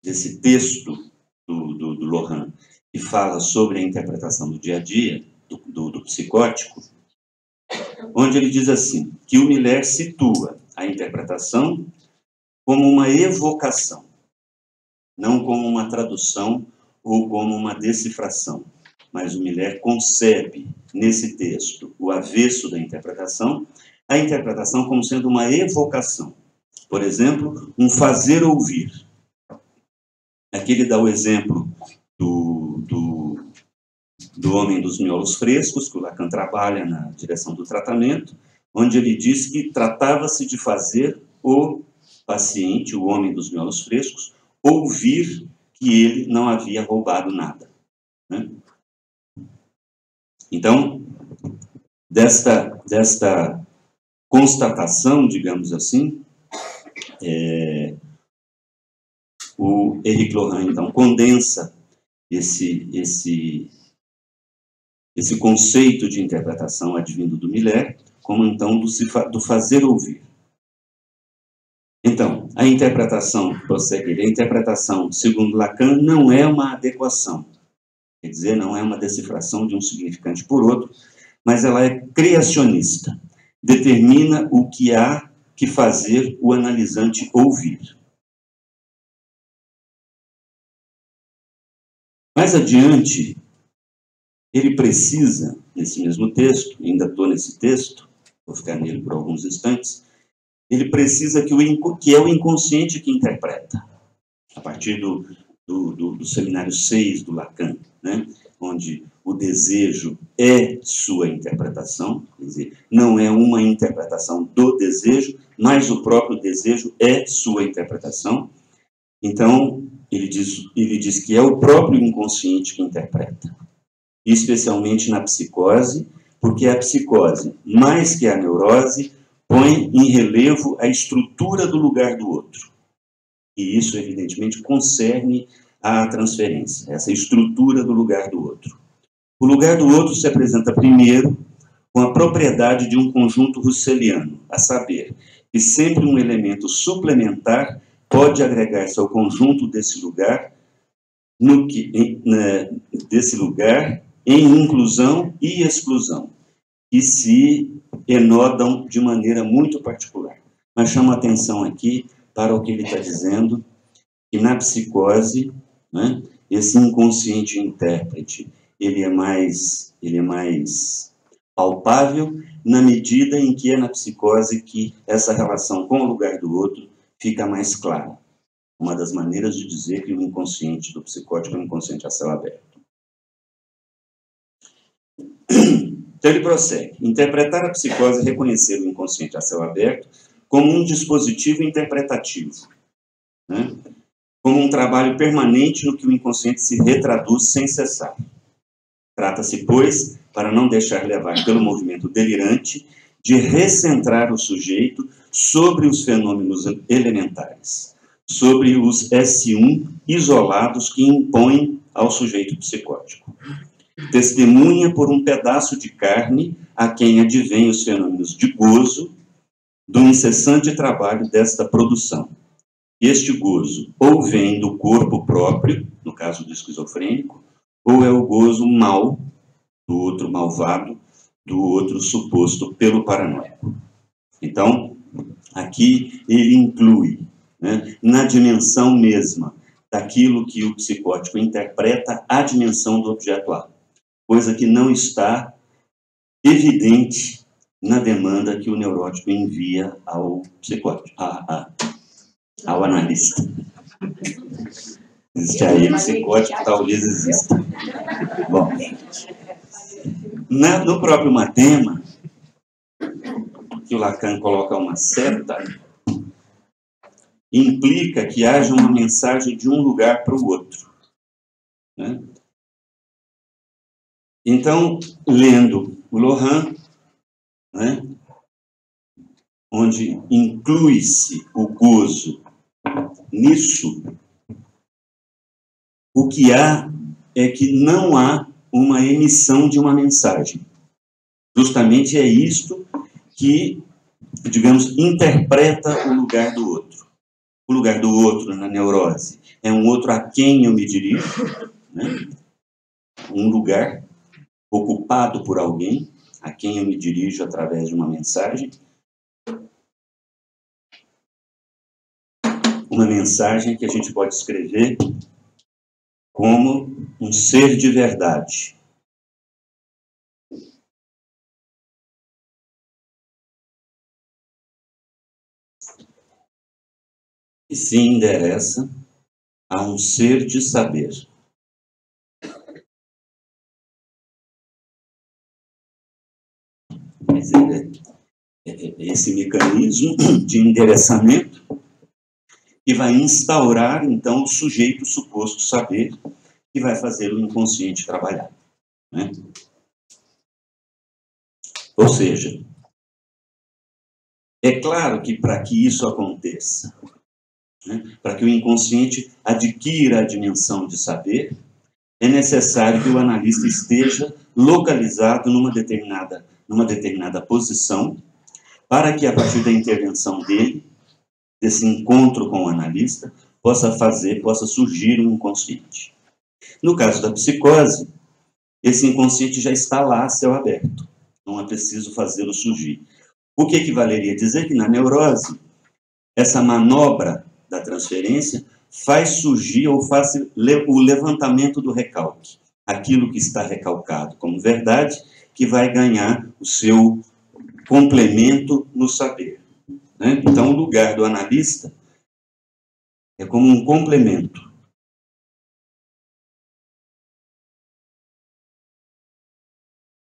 C: desse texto do Lohan, que fala sobre a interpretação do dia a dia, do psicótico, onde ele diz assim, que o Miller situa a a interpretação como uma evocação, não como uma tradução ou como uma decifração. Mas o Miller concebe, nesse texto, o avesso da interpretação, a interpretação como sendo uma evocação. Por exemplo, um fazer ouvir. Aqui ele dá o exemplo do homem dos miolos frescos, que o Lacan trabalha na direção do tratamento, onde ele diz que tratava-se de fazer o paciente, o homem dos miolos frescos, ouvir que ele não havia roubado nada, né? Então, desta constatação, digamos assim, o Éric Laurent, então, condensa esse conceito de interpretação advindo do Miller, como, então, do fazer ouvir. Então, a interpretação, prossegue, a interpretação, segundo Lacan, não é uma adequação, quer dizer, não é uma decifração de um significante por outro, mas ela é criacionista, determina o que há que fazer o analisante ouvir. Mais adiante, ele precisa, nesse mesmo texto, ainda estou nesse texto, vou ficar nele por alguns instantes, ele precisa que é o inconsciente que interpreta, a partir do seminário 6 do Lacan, né, onde o desejo é sua interpretação, quer dizer, não é uma interpretação do desejo, mas o próprio desejo é sua interpretação. Então, ele diz que é o próprio inconsciente que interpreta, especialmente na psicose, porque a psicose, mais que a neurose, põe em relevo a estrutura do lugar do outro. E isso, evidentemente, concerne a transferência, essa estrutura do lugar do outro. O lugar do outro se apresenta primeiro com a propriedade de um conjunto russeliano, a saber, que sempre um elemento suplementar pode agregar-se ao conjunto desse lugar, em inclusão e exclusão, e se enodam de maneira muito particular. Mas chamo a atenção aqui para o que ele está dizendo, que na psicose, né, esse inconsciente intérprete, ele é mais palpável na medida em que é na psicose que essa relação com o lugar do outro fica mais clara. Uma das maneiras de dizer que o inconsciente do psicótico é um inconsciente a céu aberto. Então ele prossegue. Interpretar a psicose é reconhecer o inconsciente a céu aberto como um dispositivo interpretativo, né? Como um trabalho permanente no que o inconsciente se retraduz sem cessar. Trata-se, pois, para não deixar levar pelo movimento delirante, de recentrar o sujeito sobre os fenômenos elementares, sobre os S1 isolados que impõem ao sujeito psicótico. Testemunha por um pedaço de carne a quem advém os fenômenos de gozo do incessante trabalho desta produção. Este gozo ou vem do corpo próprio, no caso do esquizofrênico, ou é o gozo mau, do outro malvado, do outro suposto pelo paranoico. Então, aqui ele inclui, né, na dimensão mesma daquilo que o psicótico interpreta, a dimensão do objeto A, coisa que não está evidente na demanda que o neurótico envia ao psicótico, ao analista. Existe aí psicótico, talvez exista. Bom, no próprio Matema, que o Lacan coloca uma seta, implica que haja uma mensagem de um lugar para o outro, né? Então, lendo o Laurent, né, onde inclui-se o gozo nisso, o que há é que não há uma emissão de uma mensagem. Justamente é isto que, digamos, interpreta o lugar do outro. O lugar do outro na neurose é um outro a quem eu me dirijo, né? Um lugar ocupado por alguém a quem eu me dirijo através de uma mensagem. uma mensagem que a gente pode escrever como um ser de verdade. E se endereça a um ser de saber. Quer dizer, esse mecanismo de endereçamento que vai instaurar, então, o sujeito suposto saber, que vai fazer o inconsciente trabalhar, né? Ou seja, é claro que para que isso aconteça, né, para que o inconsciente adquira a dimensão de saber, é necessário que o analista esteja localizado numa determinada posição, para que, a partir da intervenção dele, desse encontro com o analista, possa surgir um inconsciente. No caso da psicose, esse inconsciente já está lá a céu aberto, não é preciso fazê-lo surgir. O que equivaleria a dizer que na neurose, essa manobra da transferência faz surgir ou faz o levantamento do recalque. Aquilo que está recalcado como verdade, que vai ganhar o seu complemento no saber, né? Então, o lugar do analista é como um complemento.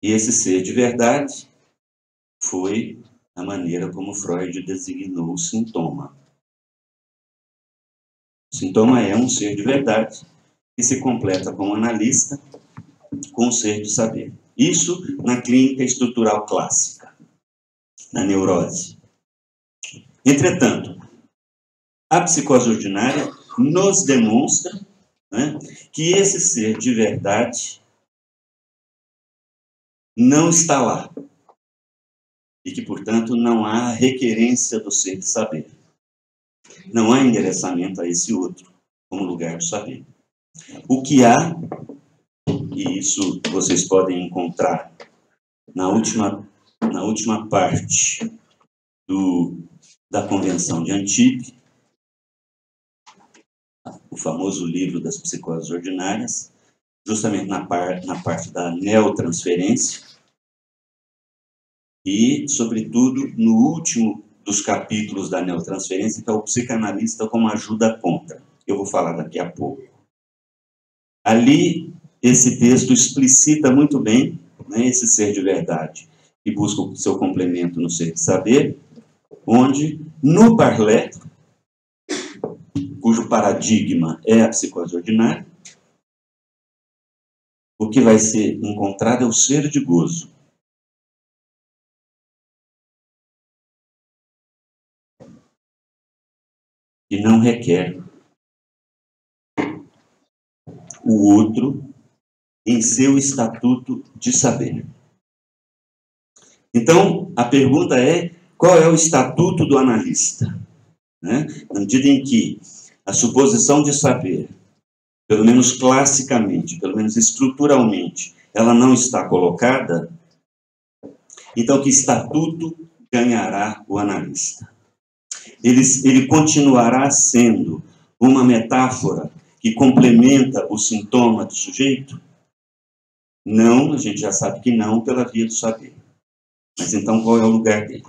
C: E esse ser de verdade foi a maneira como Freud designou o sintoma. O sintoma é um ser de verdade que se completa como analista com o ser de saber. Isso na clínica estrutural clássica, na neurose. Entretanto, a psicose ordinária nos demonstra, né, que esse ser de verdade não está lá. E que, portanto, não há requerência do ser de saber. Não há endereçamento a esse outro como lugar do saber. O que há, e isso vocês podem encontrar na última parte da Convenção de Antibes, o famoso livro das psicoses ordinárias, justamente na parte da neotransferência, e, sobretudo, no último dos capítulos da neotransferência, que é o psicanalista como ajuda contra. Eu vou falar daqui a pouco. Ali, esse texto explicita muito bem, né, esse ser de verdade, que busca o seu complemento no ser de saber, onde, no Parlé, cujo paradigma é a psicose ordinária, o que vai ser encontrado é o ser de gozo. Que não requer o outro em seu estatuto de saber. Então, a pergunta é, qual é o estatuto do analista? Né? Na medida em que a suposição de saber, pelo menos classicamente, pelo menos estruturalmente, ela não está colocada, então que estatuto ganhará o analista? Ele continuará sendo uma metáfora que complementa o sintoma do sujeito? Não, a gente já sabe que não, pela via do saber. Mas então qual é o lugar dele?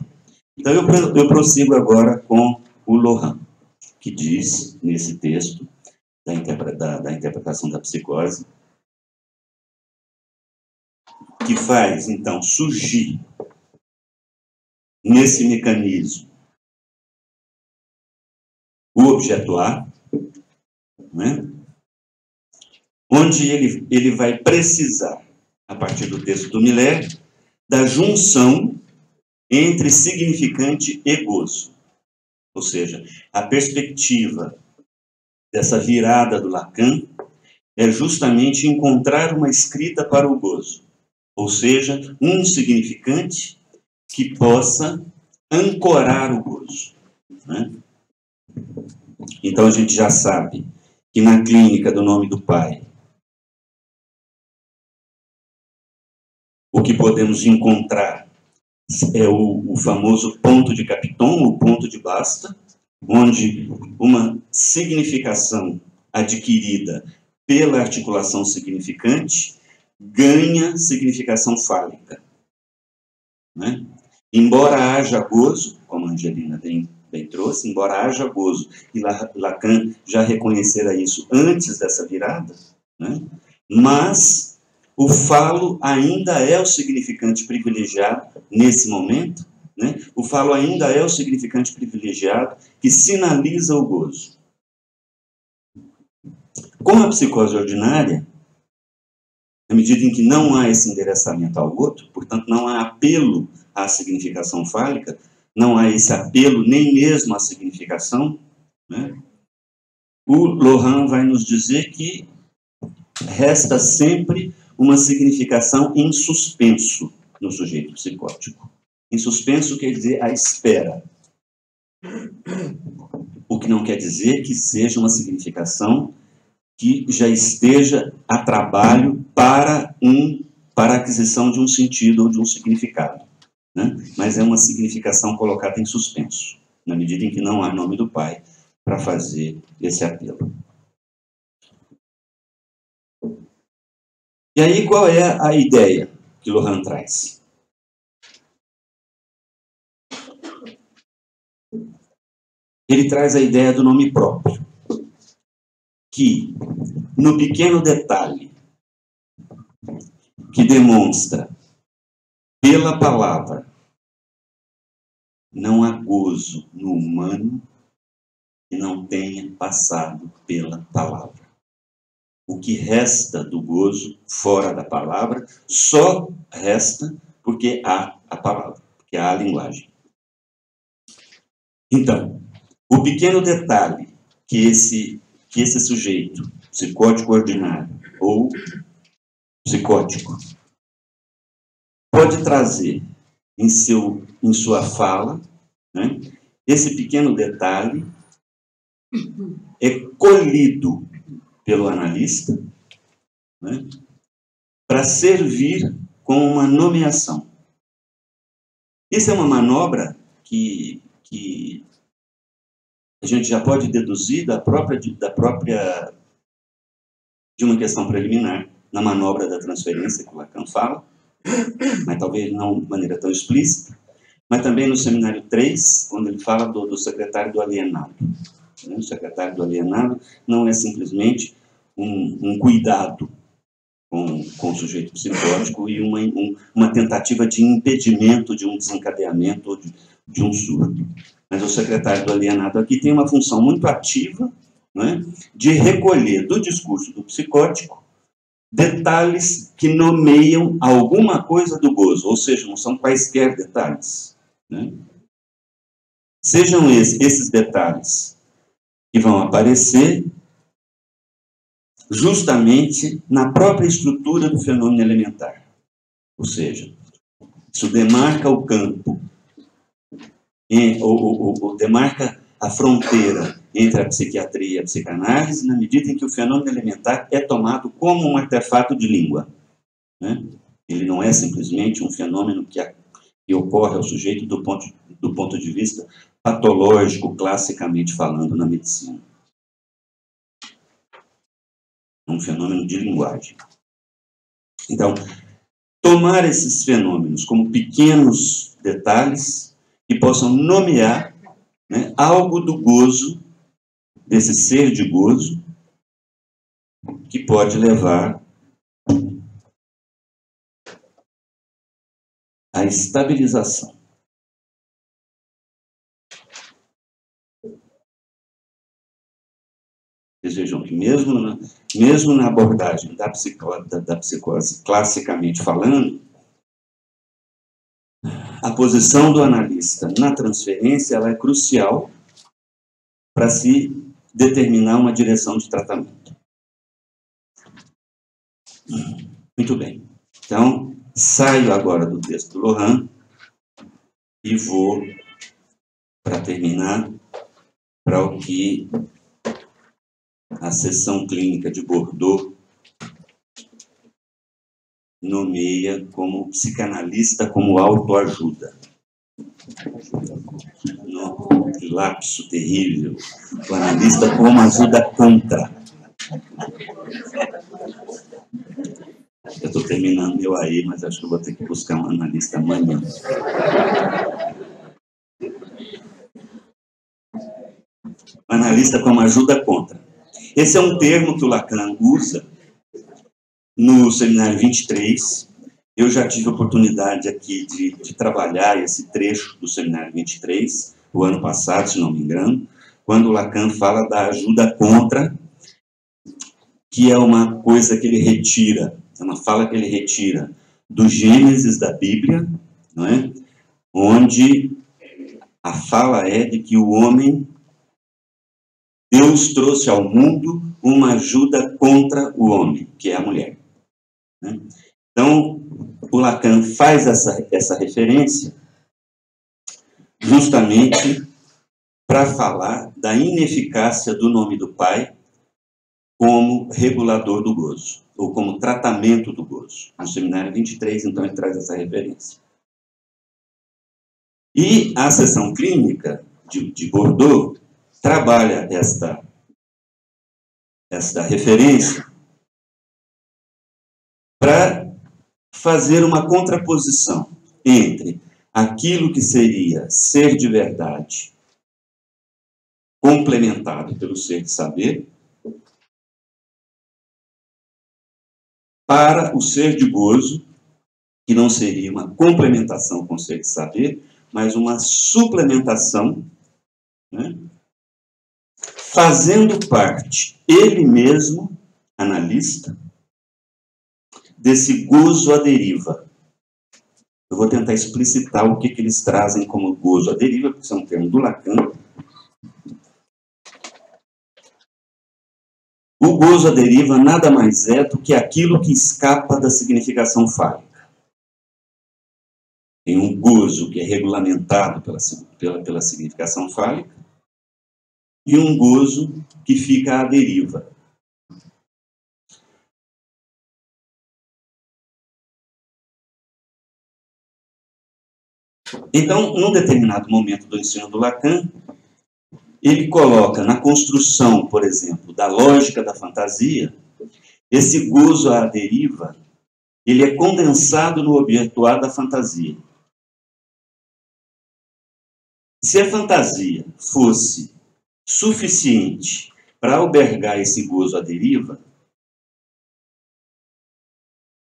C: Então eu prossigo agora com o Lohan, que diz, nesse texto da interpretação da psicose, que faz, então, surgir nesse mecanismo o objeto A, né? Onde ele vai precisar, a partir do texto do Miller, da junção entre significante e gozo. Ou seja, a perspectiva dessa virada do Lacan é justamente encontrar uma escrita para o gozo. Ou seja, um significante que possa ancorar o gozo, né? Então a gente já sabe que na clínica do nome do pai, o que podemos encontrar é o famoso ponto de Capiton, o ponto de basta, onde uma significação adquirida pela articulação significante ganha significação fálica, né? Embora haja gozo, como a Angelina bem trouxe, embora haja gozo, e Lacan já reconhecera isso antes dessa virada, né? Mas o falo ainda é o significante privilegiado nesse momento, né? O falo ainda é o significante privilegiado que sinaliza o gozo. Com a psicose ordinária, na medida em que não há esse endereçamento ao outro, portanto, não há apelo à significação fálica, não há esse apelo nem mesmo à significação, né? O Lohan vai nos dizer que resta sempre uma significação em suspenso no sujeito psicótico. Em suspenso quer dizer à espera. O que não quer dizer que seja uma significação que já esteja a trabalho para a aquisição de um sentido ou de um significado, né? Mas é uma significação colocada em suspenso, na medida em que não há nome do Pai para fazer esse apelo. E aí, qual é a ideia que Lohan traz? Ele traz a ideia do nome próprio, que, no pequeno detalhe que demonstra pela palavra, não há gozo no humano que não tenha passado pela palavra. O que resta do gozo fora da palavra só resta porque há a palavra, porque há a linguagem. Então, o pequeno detalhe que esse sujeito psicótico ordinário ou psicótico pode trazer em sua fala, né, esse pequeno detalhe é colhido pelo analista, né, para servir como uma nomeação. Isso é uma manobra que a gente já pode deduzir de uma questão preliminar, na manobra da transferência que o Lacan fala, mas talvez não de maneira tão explícita, mas também no seminário 3, quando ele fala do secretário do alienado. O secretário do alienado não é simplesmente um cuidado com o sujeito psicótico e uma tentativa de impedimento de um desencadeamento ou de um surto. Mas o secretário do alienado aqui tem uma função muito ativa, né, de recolher do discurso do psicótico detalhes que nomeiam alguma coisa do gozo, ou seja, não são quaisquer detalhes, né? Sejam esses detalhes que vão aparecer justamente na própria estrutura do fenômeno elementar. Ou seja, isso demarca o campo, ou demarca a fronteira entre a psiquiatria e a psicanálise, na medida em que o fenômeno elementar é tomado como um artefato de língua, né? Ele não é simplesmente um fenômeno que ocorre ao sujeito do ponto de vista patológico, classicamente falando na medicina. É um fenômeno de linguagem. Então, tomar esses fenômenos como pequenos detalhes que possam nomear, né, algo do gozo, desse ser de gozo, que pode levar à estabilização. Vocês vejam que mesmo na abordagem da psicose, classicamente falando, a posição do analista na transferência ela é crucial para se determinar uma direção de tratamento. Muito bem. Então, saio agora do texto do Lohan e vou, para terminar, para o que a seção clínica de Bordeaux nomeia como psicanalista como autoajuda. No lapso terrível. O analista como ajuda contra. Eu estou terminando meu aí, mas acho que eu vou ter que buscar um analista amanhã. O analista como ajuda contra. Esse é um termo que o Lacan usa no Seminário 23. Eu já tive a oportunidade aqui de trabalhar esse trecho do Seminário 23, o ano passado, se não me engano, quando o Lacan fala da ajuda contra, que é uma coisa que ele retira, é uma fala que ele retira do Gênesis da Bíblia, não é? Onde a fala é de que o homem, Deus trouxe ao mundo uma ajuda contra o homem, que é a mulher. Né? Então, o Lacan faz essa referência justamente para falar da ineficácia do nome do Pai como regulador do gozo, ou como tratamento do gozo. No Seminário 23, então, ele traz essa referência. E a seção clínica de Bordeaux trabalha esta referência para fazer uma contraposição entre aquilo que seria ser de verdade complementado pelo ser de saber para o ser de gozo, que não seria uma complementação com o ser de saber, mas uma suplementação, né? Fazendo parte, ele mesmo, analista, desse gozo à deriva. Eu vou tentar explicitar o que eles trazem como gozo à deriva, porque isso é um termo do Lacan. O gozo à deriva nada mais é do que aquilo que escapa da significação fálica. Tem um gozo que é regulamentado pela significação fálica e um gozo que fica à deriva. Então, num determinado momento do ensino do Lacan, ele coloca na construção, por exemplo, da lógica da fantasia, esse gozo à deriva, ele é condensado no objetuar da fantasia. Se a fantasia fosse suficiente para albergar esse gozo à deriva,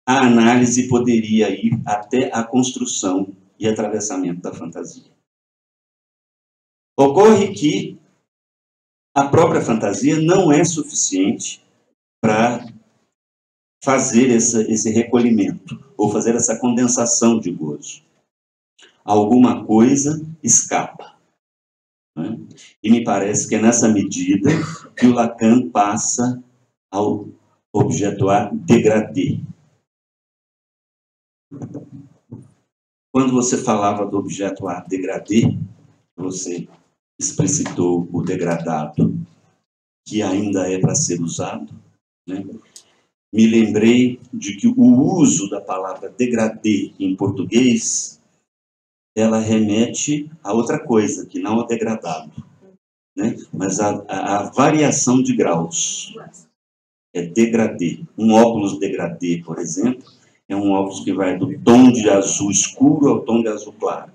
C: a análise poderia ir até a construção e atravessamento da fantasia. Ocorre que a própria fantasia não é suficiente para fazer esse recolhimento, ou fazer essa condensação de gozo. Alguma coisa escapa. Né? E me parece que é nessa medida que o Lacan passa ao objetuar degradé. Quando você falava do objetuar degradé, você explicitou o degradado, que ainda é para ser usado, né? Me lembrei de que o uso da palavra degradé em português, ela remete a outra coisa, que não é degradado, né? Mas a variação de graus. É degradé. Um óculos degradé, por exemplo, é um óculos que vai do tom de azul escuro ao tom de azul claro.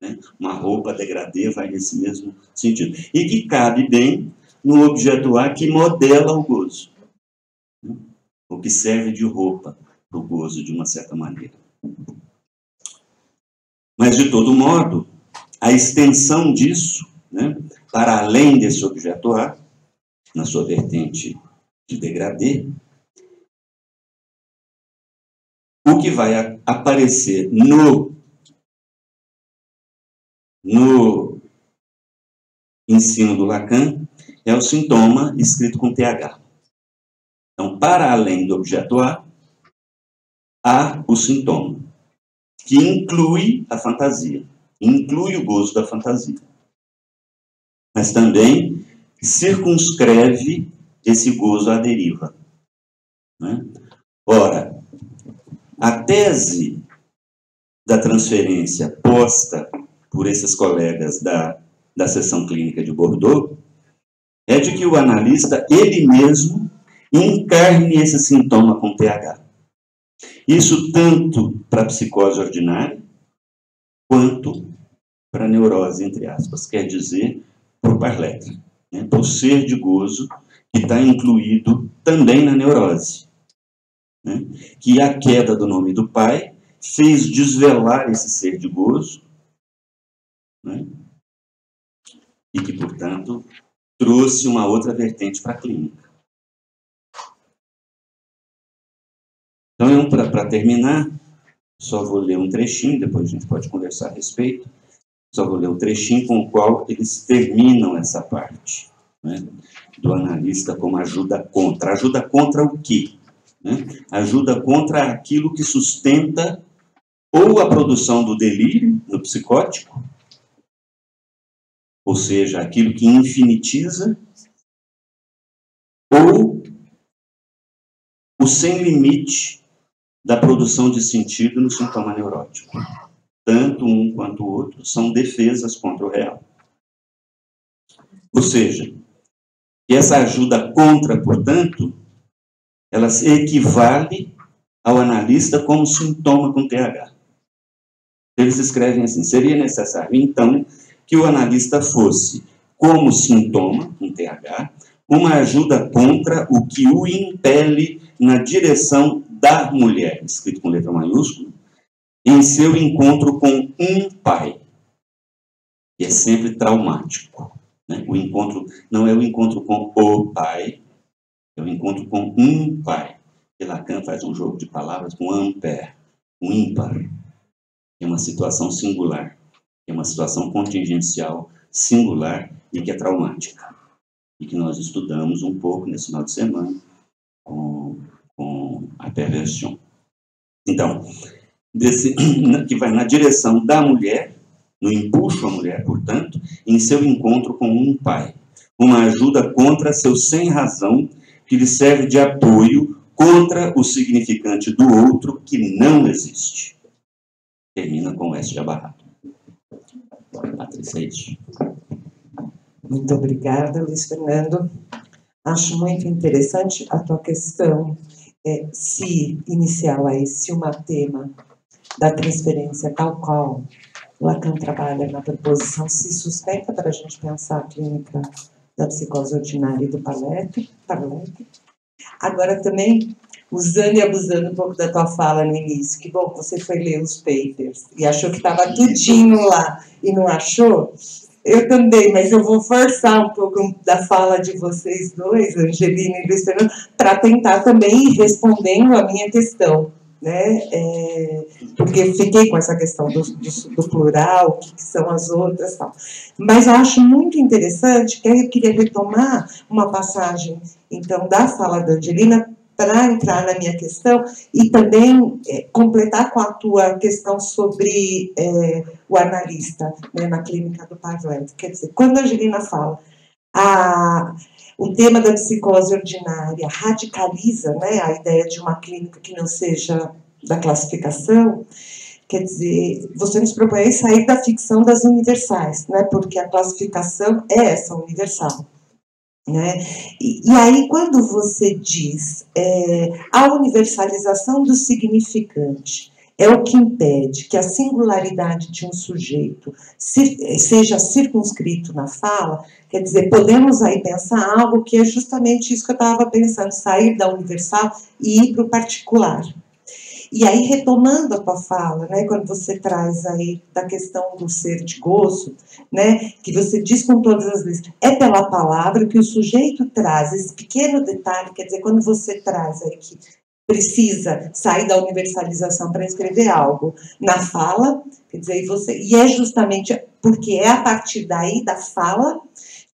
C: Né? Uma roupa degradê vai nesse mesmo sentido. E que cabe bem no objetuar que modela o gozo. Né? O que serve de roupa para o gozo, de uma certa maneira. Mas, de todo modo, a extensão disso, né, para além desse objetuar, na sua vertente de degradê, o que vai aparecer no ensino do Lacan é o sintoma escrito com TH. Então, para além do objetuar, há o sintoma, que inclui a fantasia, inclui o gozo da fantasia, mas também circunscreve esse gozo à deriva. Né? Ora, a tese da transferência posta por esses colegas da seção clínica de Bordeaux, é de que o analista, ele mesmo, encarne esse sintoma com TH. Isso tanto para a psicose ordinária, quanto para a neurose, entre aspas, quer dizer, para o par letra, né, para o ser de gozo, que está incluído também na neurose, né, que a queda do nome do pai fez desvelar esse ser de gozo, né, e que, portanto, trouxe uma outra vertente para a clínica. Então, para terminar, só vou ler um trechinho, depois a gente pode conversar a respeito, só vou ler um trechinho com o qual eles terminam essa parte, né, do analista como ajuda contra. Ajuda contra o quê? Né? Ajuda contra aquilo que sustenta ou a produção do delírio no psicótico, ou seja, aquilo que infinitiza, ou o sem limite da produção de sentido no sintoma neurótico. Tanto um quanto o outro são defesas contra o real. Ou seja, essa ajuda contra, portanto, ela se equivale ao analista como sintoma com TH. Eles escrevem assim: seria necessário, então, que o analista fosse, como sintoma, com TH, uma ajuda contra o que o impele na direção da mulher, escrito com letra maiúscula, em seu encontro com um pai, que é sempre traumático. Né? O encontro não é o encontro com o pai, é o encontro com um pai. E Lacan faz um jogo de palavras com ampère, um ímpar. É uma situação singular, é uma situação contingencial singular e que é traumática. E que nós estudamos um pouco nesse final de semana com a perversão. Então, que vai na direção da mulher, no empuxo à mulher, portanto, em seu encontro com um pai. Uma ajuda contra seu sem-razão, que lhe serve de apoio contra o significante do outro que não existe. Termina com o S de abarrado. Patrícia, é isso.
A: Muito obrigada, Luiz Fernando. Acho muito interessante a tua questão, inicial aí, se uma tema da transferência tal qual Lacan trabalha na proposição se sustenta para a gente pensar a clínica da psicose ordinária e do Parlett. Agora também, usando e abusando um pouco da tua fala no início, que bom que você foi ler os papers e achou que estava tudinho lá e não achou. Eu também, mas eu vou forçar um pouco da fala de vocês dois, Angelina e Luiz Fernando, para tentar também ir respondendo a minha questão, né? Porque fiquei com essa questão do plural, o que são as outras, tal. Mas eu acho muito interessante, que eu queria retomar uma passagem, então, da fala da Angelina, para entrar na minha questão e também completar com a tua questão sobre o analista, né, na clínica do Parlett. Quer dizer, quando a Angelina fala o tema da psicose ordinária radicaliza, né, a ideia de uma clínica que não seja da classificação, quer dizer, você nos propõe sair da ficção das universais, né, porque a classificação é essa universal. Né? E aí, quando você diz a universalização do significante é o que impede que a singularidade de um sujeito seja circunscrito na fala, quer dizer, podemos aí pensar algo que é justamente isso que eu estava pensando, sair da universal e ir para o particular. E aí, retomando a tua fala, né, quando você traz aí da questão do ser de gozo, né, que você diz com todas as letras, é pela palavra que o sujeito traz esse pequeno detalhe, quer dizer, quando você traz aí que precisa sair da universalização para escrever algo na fala, quer dizer, e é justamente porque é a partir daí da fala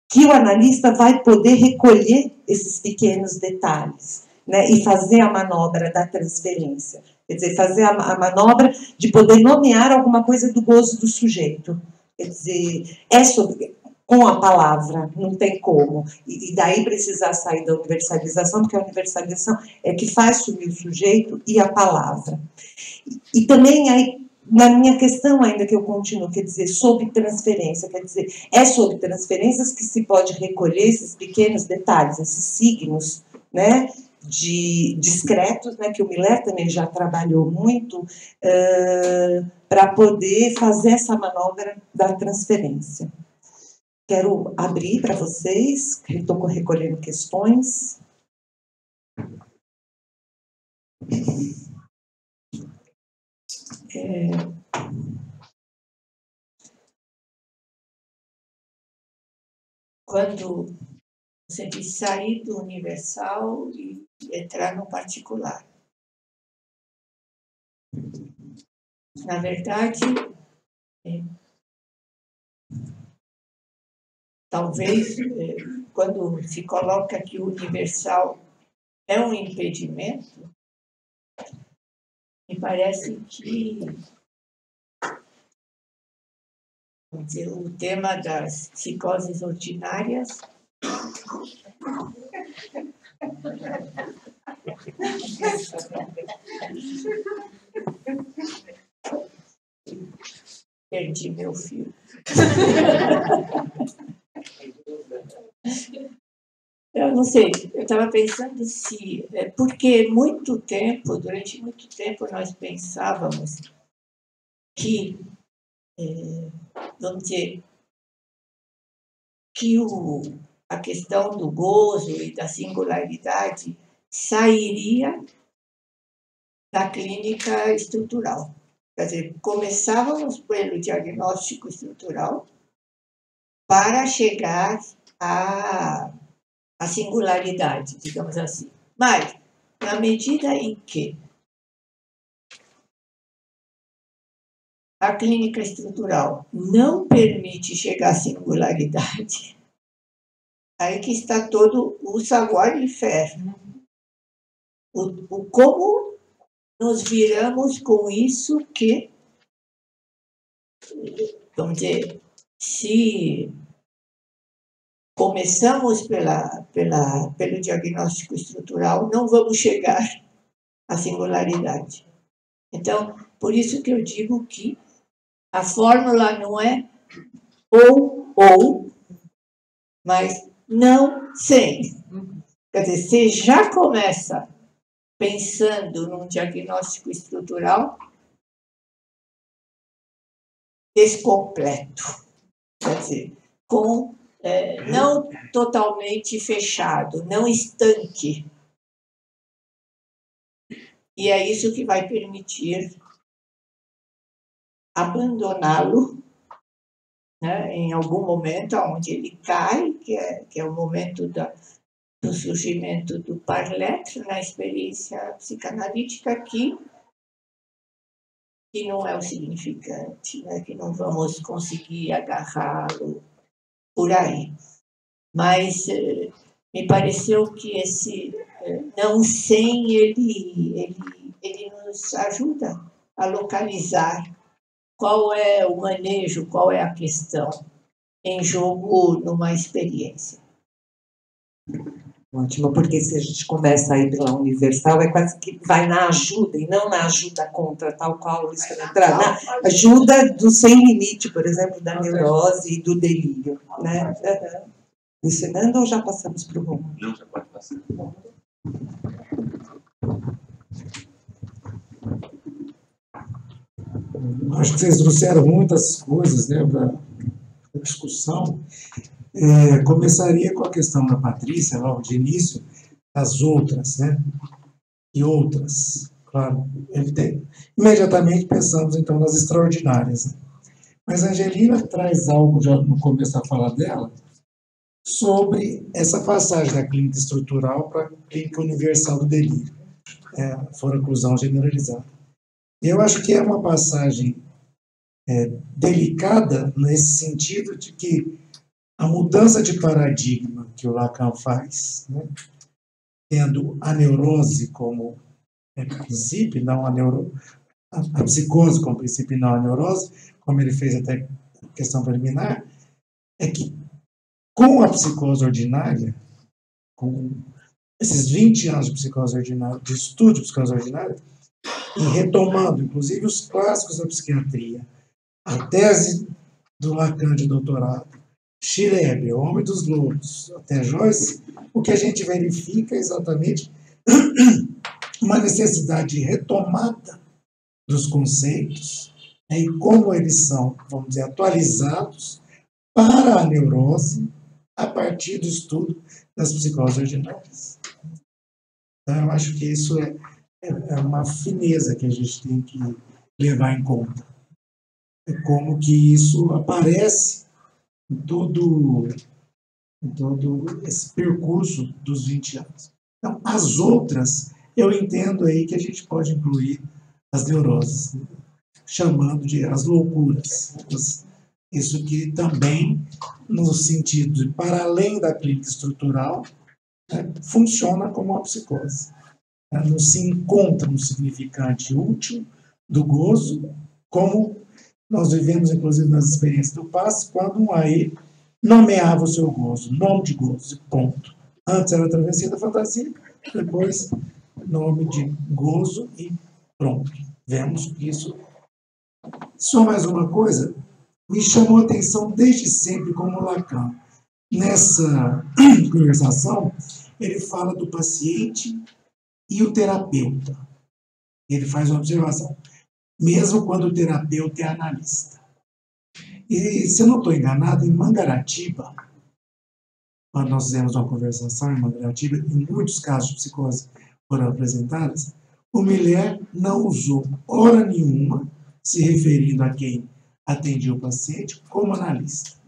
A: que o analista vai poder recolher esses pequenos detalhes, né, e fazer a manobra da transferência. Quer dizer, fazer a manobra de poder nomear alguma coisa do gozo do sujeito. Quer dizer, com a palavra, não tem como. E daí precisar sair da universalização, porque a universalização é que faz sumir o sujeito e a palavra. E também aí, na minha questão ainda que eu continuo, quer dizer, sob transferência, quer dizer, é sob transferências que se pode recolher esses pequenos detalhes, esses signos, né, discretos, né, que o Miller também já trabalhou muito, para poder fazer essa manobra da transferência. Quero abrir para vocês, estou recolhendo questões.
B: Quando você diz sair do universal e entrar no particular. Na verdade, talvez, quando se coloca que o universal é um impedimento, me parece que, vamos dizer, o tema das psicoses ordinárias perdi meu fio. Eu não sei, eu estava pensando se... Porque durante muito tempo, nós pensávamos que, vamos dizer, que a questão do gozo e da singularidade sairia da clínica estrutural. Quer dizer, começávamos pelo diagnóstico estrutural para chegar à singularidade, digamos assim. Mas, na medida em que a clínica estrutural não permite chegar à singularidade, aí que está todo o savoir-faire. Como nos viramos com isso que, vamos dizer, se começamos pelo diagnóstico estrutural, não vamos chegar à singularidade. Então, por isso que eu digo que a fórmula não é ou, mas não sem. Quer dizer, você já começa pensando num diagnóstico estrutural descompleto. Quer dizer, não totalmente fechado, não estanque. E é isso que vai permitir abandoná-lo, né, em algum momento onde ele cai, que é o momento do surgimento do par-lettre na experiência psicanalítica, que não é o significante, né, que não vamos conseguir agarrá-lo por aí. Mas me pareceu que esse não sem, ele nos ajuda a localizar qual é o manejo, qual é a questão em jogo numa experiência.
A: Ótimo, porque se a gente começa a ir pela universal, é quase que vai na ajuda, e não na ajuda contra, tal qual isso entrar, na ajuda do sem limite, por exemplo, da neurose e do delírio, né? Ensinando ou já passamos para o Romulo?
C: Não, já pode passar.
D: Acho que vocês trouxeram muitas coisas, né, para a discussão. Começaria com a questão da Patrícia, logo de início, as outras, né? E outras, claro. Imediatamente pensamos, então, nas extraordinárias. Né? Mas a Angelina traz algo, já no começo da fala dela, sobre essa passagem da clínica estrutural para a clínica universal do delírio, a foraclusão generalizada. Eu acho que é uma passagem delicada nesse sentido de que a mudança de paradigma que o Lacan faz, né, tendo a neurose como princípio, não a psicose como princípio, não a neurose, como ele fez até questão preliminar, é que com a psicose ordinária, com esses 20 anos de psicose ordinária, de estudo de psicose ordinária, e retomando, inclusive, os clássicos da psiquiatria, a tese do Lacan de doutorado, Schreber, O Homem dos Lobos, até Joyce, o que a gente verifica é exatamente uma necessidade de retomada dos conceitos, né, e como eles são, vamos dizer, atualizados para a neurose a partir do estudo das psicoses ordinárias. Então, eu acho que isso é uma fineza que a gente tem que levar em conta. É como que isso aparece em todo esse percurso dos 20 anos. Então, as outras, eu entendo aí que a gente pode incluir as neuroses, né? Chamando de as loucuras. Isso que também, no sentido de, para além da clínica estrutural, né, funciona como uma psicose. Não se encontra um significante útil do gozo, como nós vivemos, inclusive, nas experiências do passe, quando um aí nomeava o seu gozo, nome de gozo, ponto. Antes era a travessia da fantasia, depois nome de gozo e pronto. Vemos que isso. Só mais uma coisa, me chamou a atenção desde sempre como Lacan. Nessa conversação, ele fala do paciente e o terapeuta. Ele faz uma observação, mesmo quando o terapeuta é analista. E, se eu não estou enganado, em Mangaratiba, quando nós fizemos uma conversação em Mangaratiba, em muitos casos de psicose foram apresentadas, o Miller não usou hora nenhuma, se referindo a quem atendia o paciente, como analista.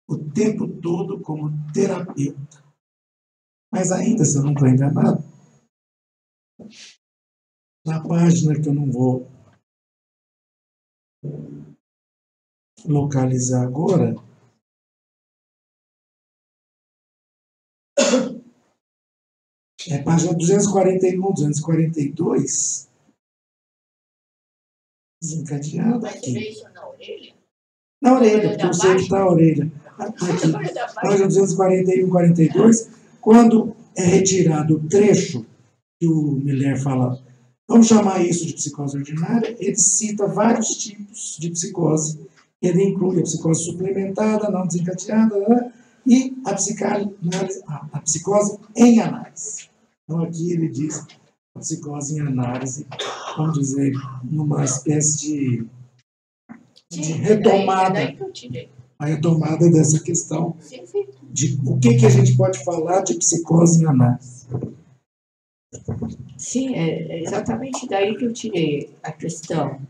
D: O tempo todo como terapeuta. Mas ainda, se eu não estou enganado, na página que eu não vou localizar agora, é página 241, 242, desencadeada
B: Mas você vê
D: aqui.
B: isso na orelha?
D: Na orelha, porque eu sei que está a orelha. Aqui, página 241, 42, quando é retirado o trecho que o Miller fala, vamos chamar isso de psicose ordinária, ele cita vários tipos de psicose. Ele inclui a psicose suplementada, não desencadeada, né? E a psicose em análise. Então, aqui ele diz a psicose em análise, vamos dizer, numa espécie de retomada.
B: É daí que eu tirei.
D: A retomada dessa questão
B: Sim, sim.
D: de o que a gente pode falar de psicose em análise.
B: Sim, é exatamente daí que eu tirei a questão.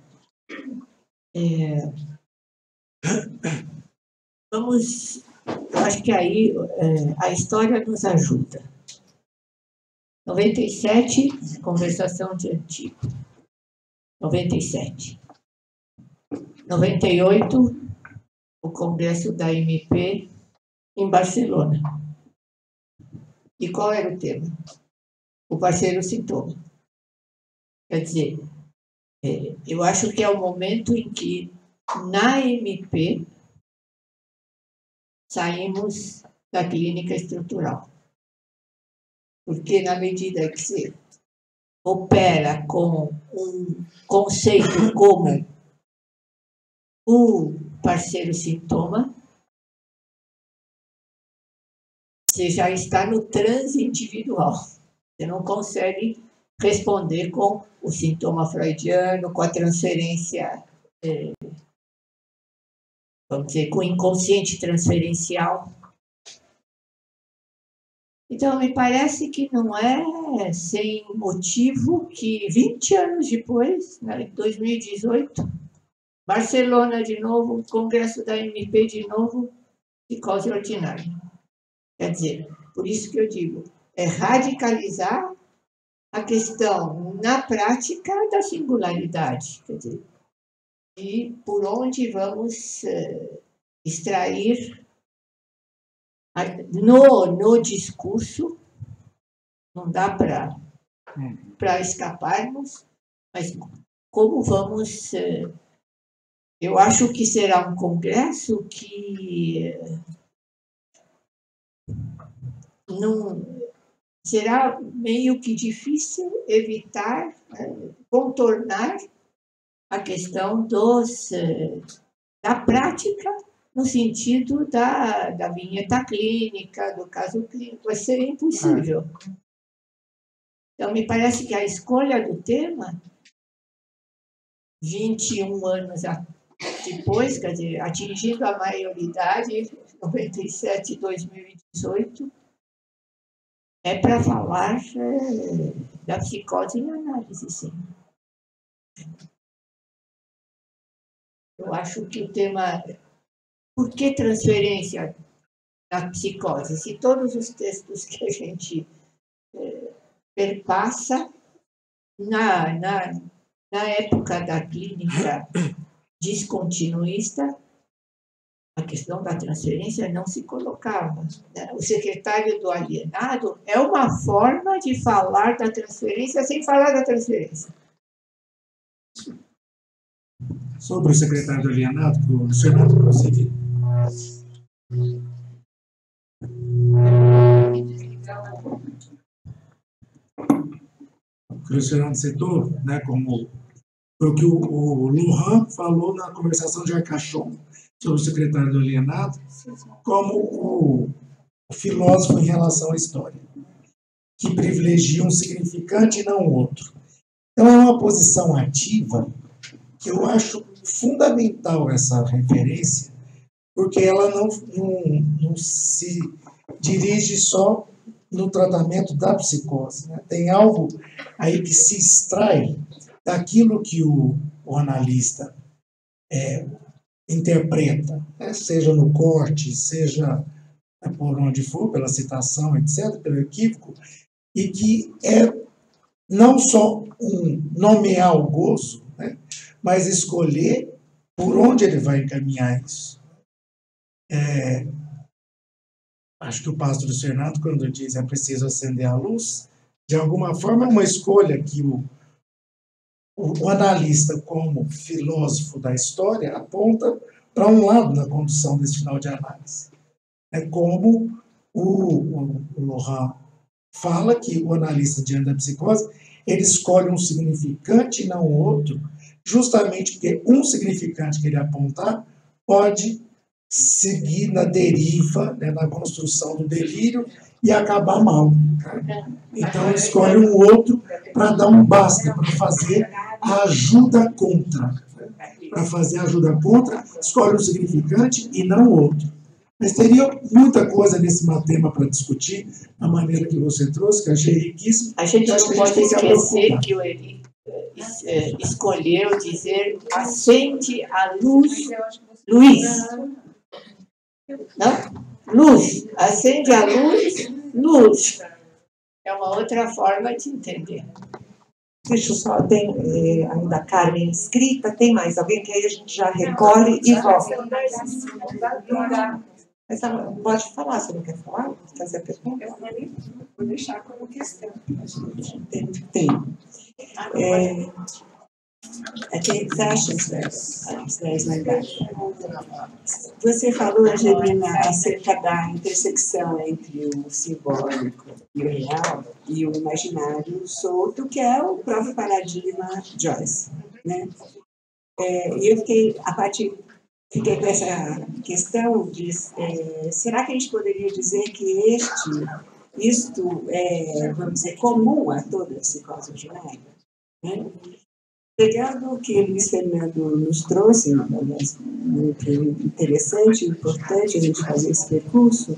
B: Vamos, eu acho que aí a história nos ajuda. 97, conversação de antigo. 97. 98, o congresso da MP em Barcelona. E qual era o tema? O parceiro sintoma. Quer dizer, eu acho que é o momento em que, na MP, saímos da clínica estrutural. Porque, na medida que se opera com um conceito como o parceiro sintoma, você já está no transe individual. Você não consegue responder com o sintoma freudiano, com a transferência, vamos dizer, com o inconsciente transferencial. Então, me parece que não é sem motivo que 20 anos depois, em 2018, Barcelona de novo, Congresso da MP de novo, psicose ordinária. Quer dizer, por isso que eu digo, é radicalizar a questão na prática da singularidade, quer dizer, e por onde vamos extrair no discurso, não dá para escaparmos, mas como vamos... eu acho que será um congresso que não será meio que difícil evitar, contornar a questão da prática, no sentido da vinheta clínica, do caso clínico. Vai ser impossível. Então, me parece que a escolha do tema, 21 anos depois, quer dizer, atingindo a maioridade, 97 e 2018, é para falar da psicose em análise, sim. Eu acho que o tema... Por que transferência da psicose? Se todos os textos que a gente perpassa, na época da clínica descontinuista, a questão da transferência não se colocava, né? O secretário do alienado é uma forma de falar da transferência sem falar da transferência.
D: Sobre o secretário do alienado, que o Fernando conseguiu. O que o Fernando citou, né, como foi o que o Lohan falou na conversação de Arcachon sobre o secretário do alienado, como o filósofo em relação à história, que privilegia um significante e não outro. Então, é uma posição ativa que eu acho fundamental essa referência, porque ela não se dirige só no tratamento da psicose, né? Tem algo aí que se extrai daquilo que o analista interpreta, né? Seja no corte, seja por onde for, pela citação, etc., pelo equívoco, e que é não só nomear o gozo, né? Mas escolher por onde ele vai encaminhar isso. Acho que o pastor Luiz Fernando, quando diz é preciso acender a luz, de alguma forma é uma escolha que o analista, como filósofo da história, aponta para um lado na condução desse final de análise. É como o Lohan fala que o analista, diante da psicose, ele escolhe um significante e não outro, justamente porque um significante que ele apontar pode seguir na deriva, né, na construção do delírio e acabar mal. Então, ele escolhe um outro para dar um basta, para fazer a ajuda contra. Para fazer a ajuda contra, escolhe um significante e não outro. Mas teria muita coisa nesse tema para discutir, a maneira que você trouxe, que achei riquíssimo.
B: A gente não pode esquecer que o Eri escolheu dizer acende a luz, Luiz. Não? Luz. Acende a luz, luz. É uma outra forma de entender.
A: Deixa eu só, tem ainda a Carmen inscrita, tem mais alguém que aí a gente já recolhe e volta. Mas pode falar, você não quer falar? Fazer a pergunta?
E: Vou deixar como questão.
A: Tem. Tem as 10 lá embaixo. Você falou, Angelina, acerca da intersecção entre o simbólico e o real e o imaginário solto, que é o próprio paradigma Joyce, né? E eu fiquei com essa questão de será que a gente poderia dizer que isto é, vamos dizer, comum a toda a psicose ordinária, né? Pegando o que o Luiz Fernando nos trouxe, muito interessante e importante a gente fazer esse percurso,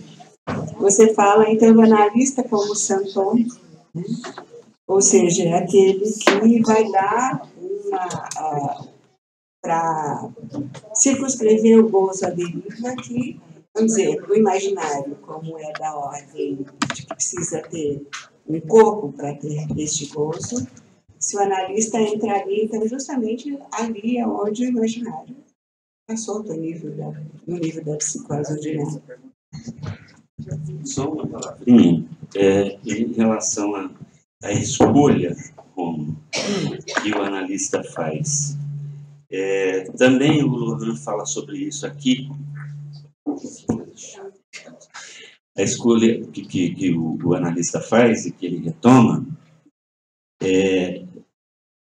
A: você fala então do analista como Santon, né? Ou seja, é aquele que vai dar para circunscrever o gozo à deriva que, vamos dizer, o imaginário, como é da ordem de que precisa ter um corpo para ter este gozo. Se o analista entraria, então, justamente ali é onde o imaginário está solto no nível da psicose ordinária.
C: Só uma palavrinha em relação à escolha que o analista faz. Também o Lohan fala sobre isso aqui. a escolha que o analista faz e que ele retoma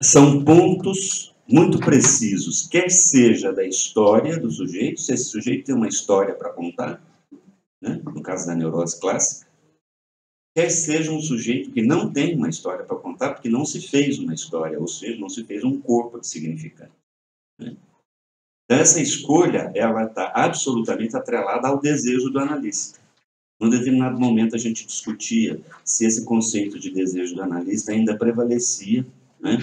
C: são pontos muito precisos, quer seja da história do sujeito, se esse sujeito tem uma história para contar, né, no caso da neurose clássica, quer seja um sujeito que não tem uma história para contar, porque não se fez uma história, ou seja, não se fez um corpo de significante, né? Então, essa escolha, ela está absolutamente atrelada ao desejo do analista. Num determinado momento, a gente discutia se esse conceito de desejo do analista ainda prevalecia, né,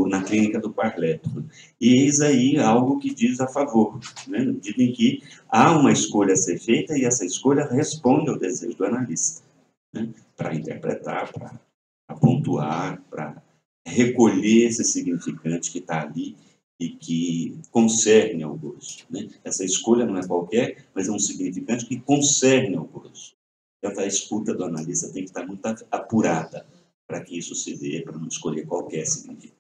C: na clínica do Parlépico. E eis aí algo que diz a favor, né, na medida em que há uma escolha a ser feita e essa escolha responde ao desejo do analista, né, para interpretar, para pontuar, para recolher esse significante que está ali e que concerne ao gozo, né? Essa escolha não é qualquer, mas é um significante que concerne ao gozo. Então, a escuta do analista tem que estar muito apurada para que isso se dê, para não escolher qualquer significante.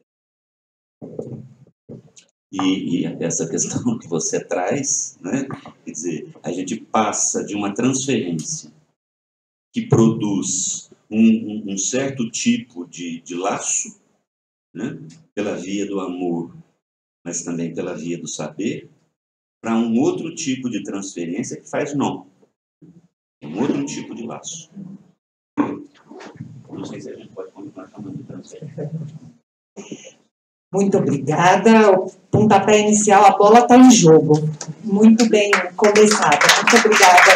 C: E essa questão que você traz, né? Quer dizer, a gente passa de uma transferência que produz um certo tipo de laço, né, pela via do amor, mas também pela via do saber, para um outro tipo de transferência que faz não. Um outro tipo de laço. Não sei se a gente pode continuar chamando de transferência.
A: Muito obrigada. O pontapé inicial, a bola está em jogo. Muito bem começada. Muito obrigada.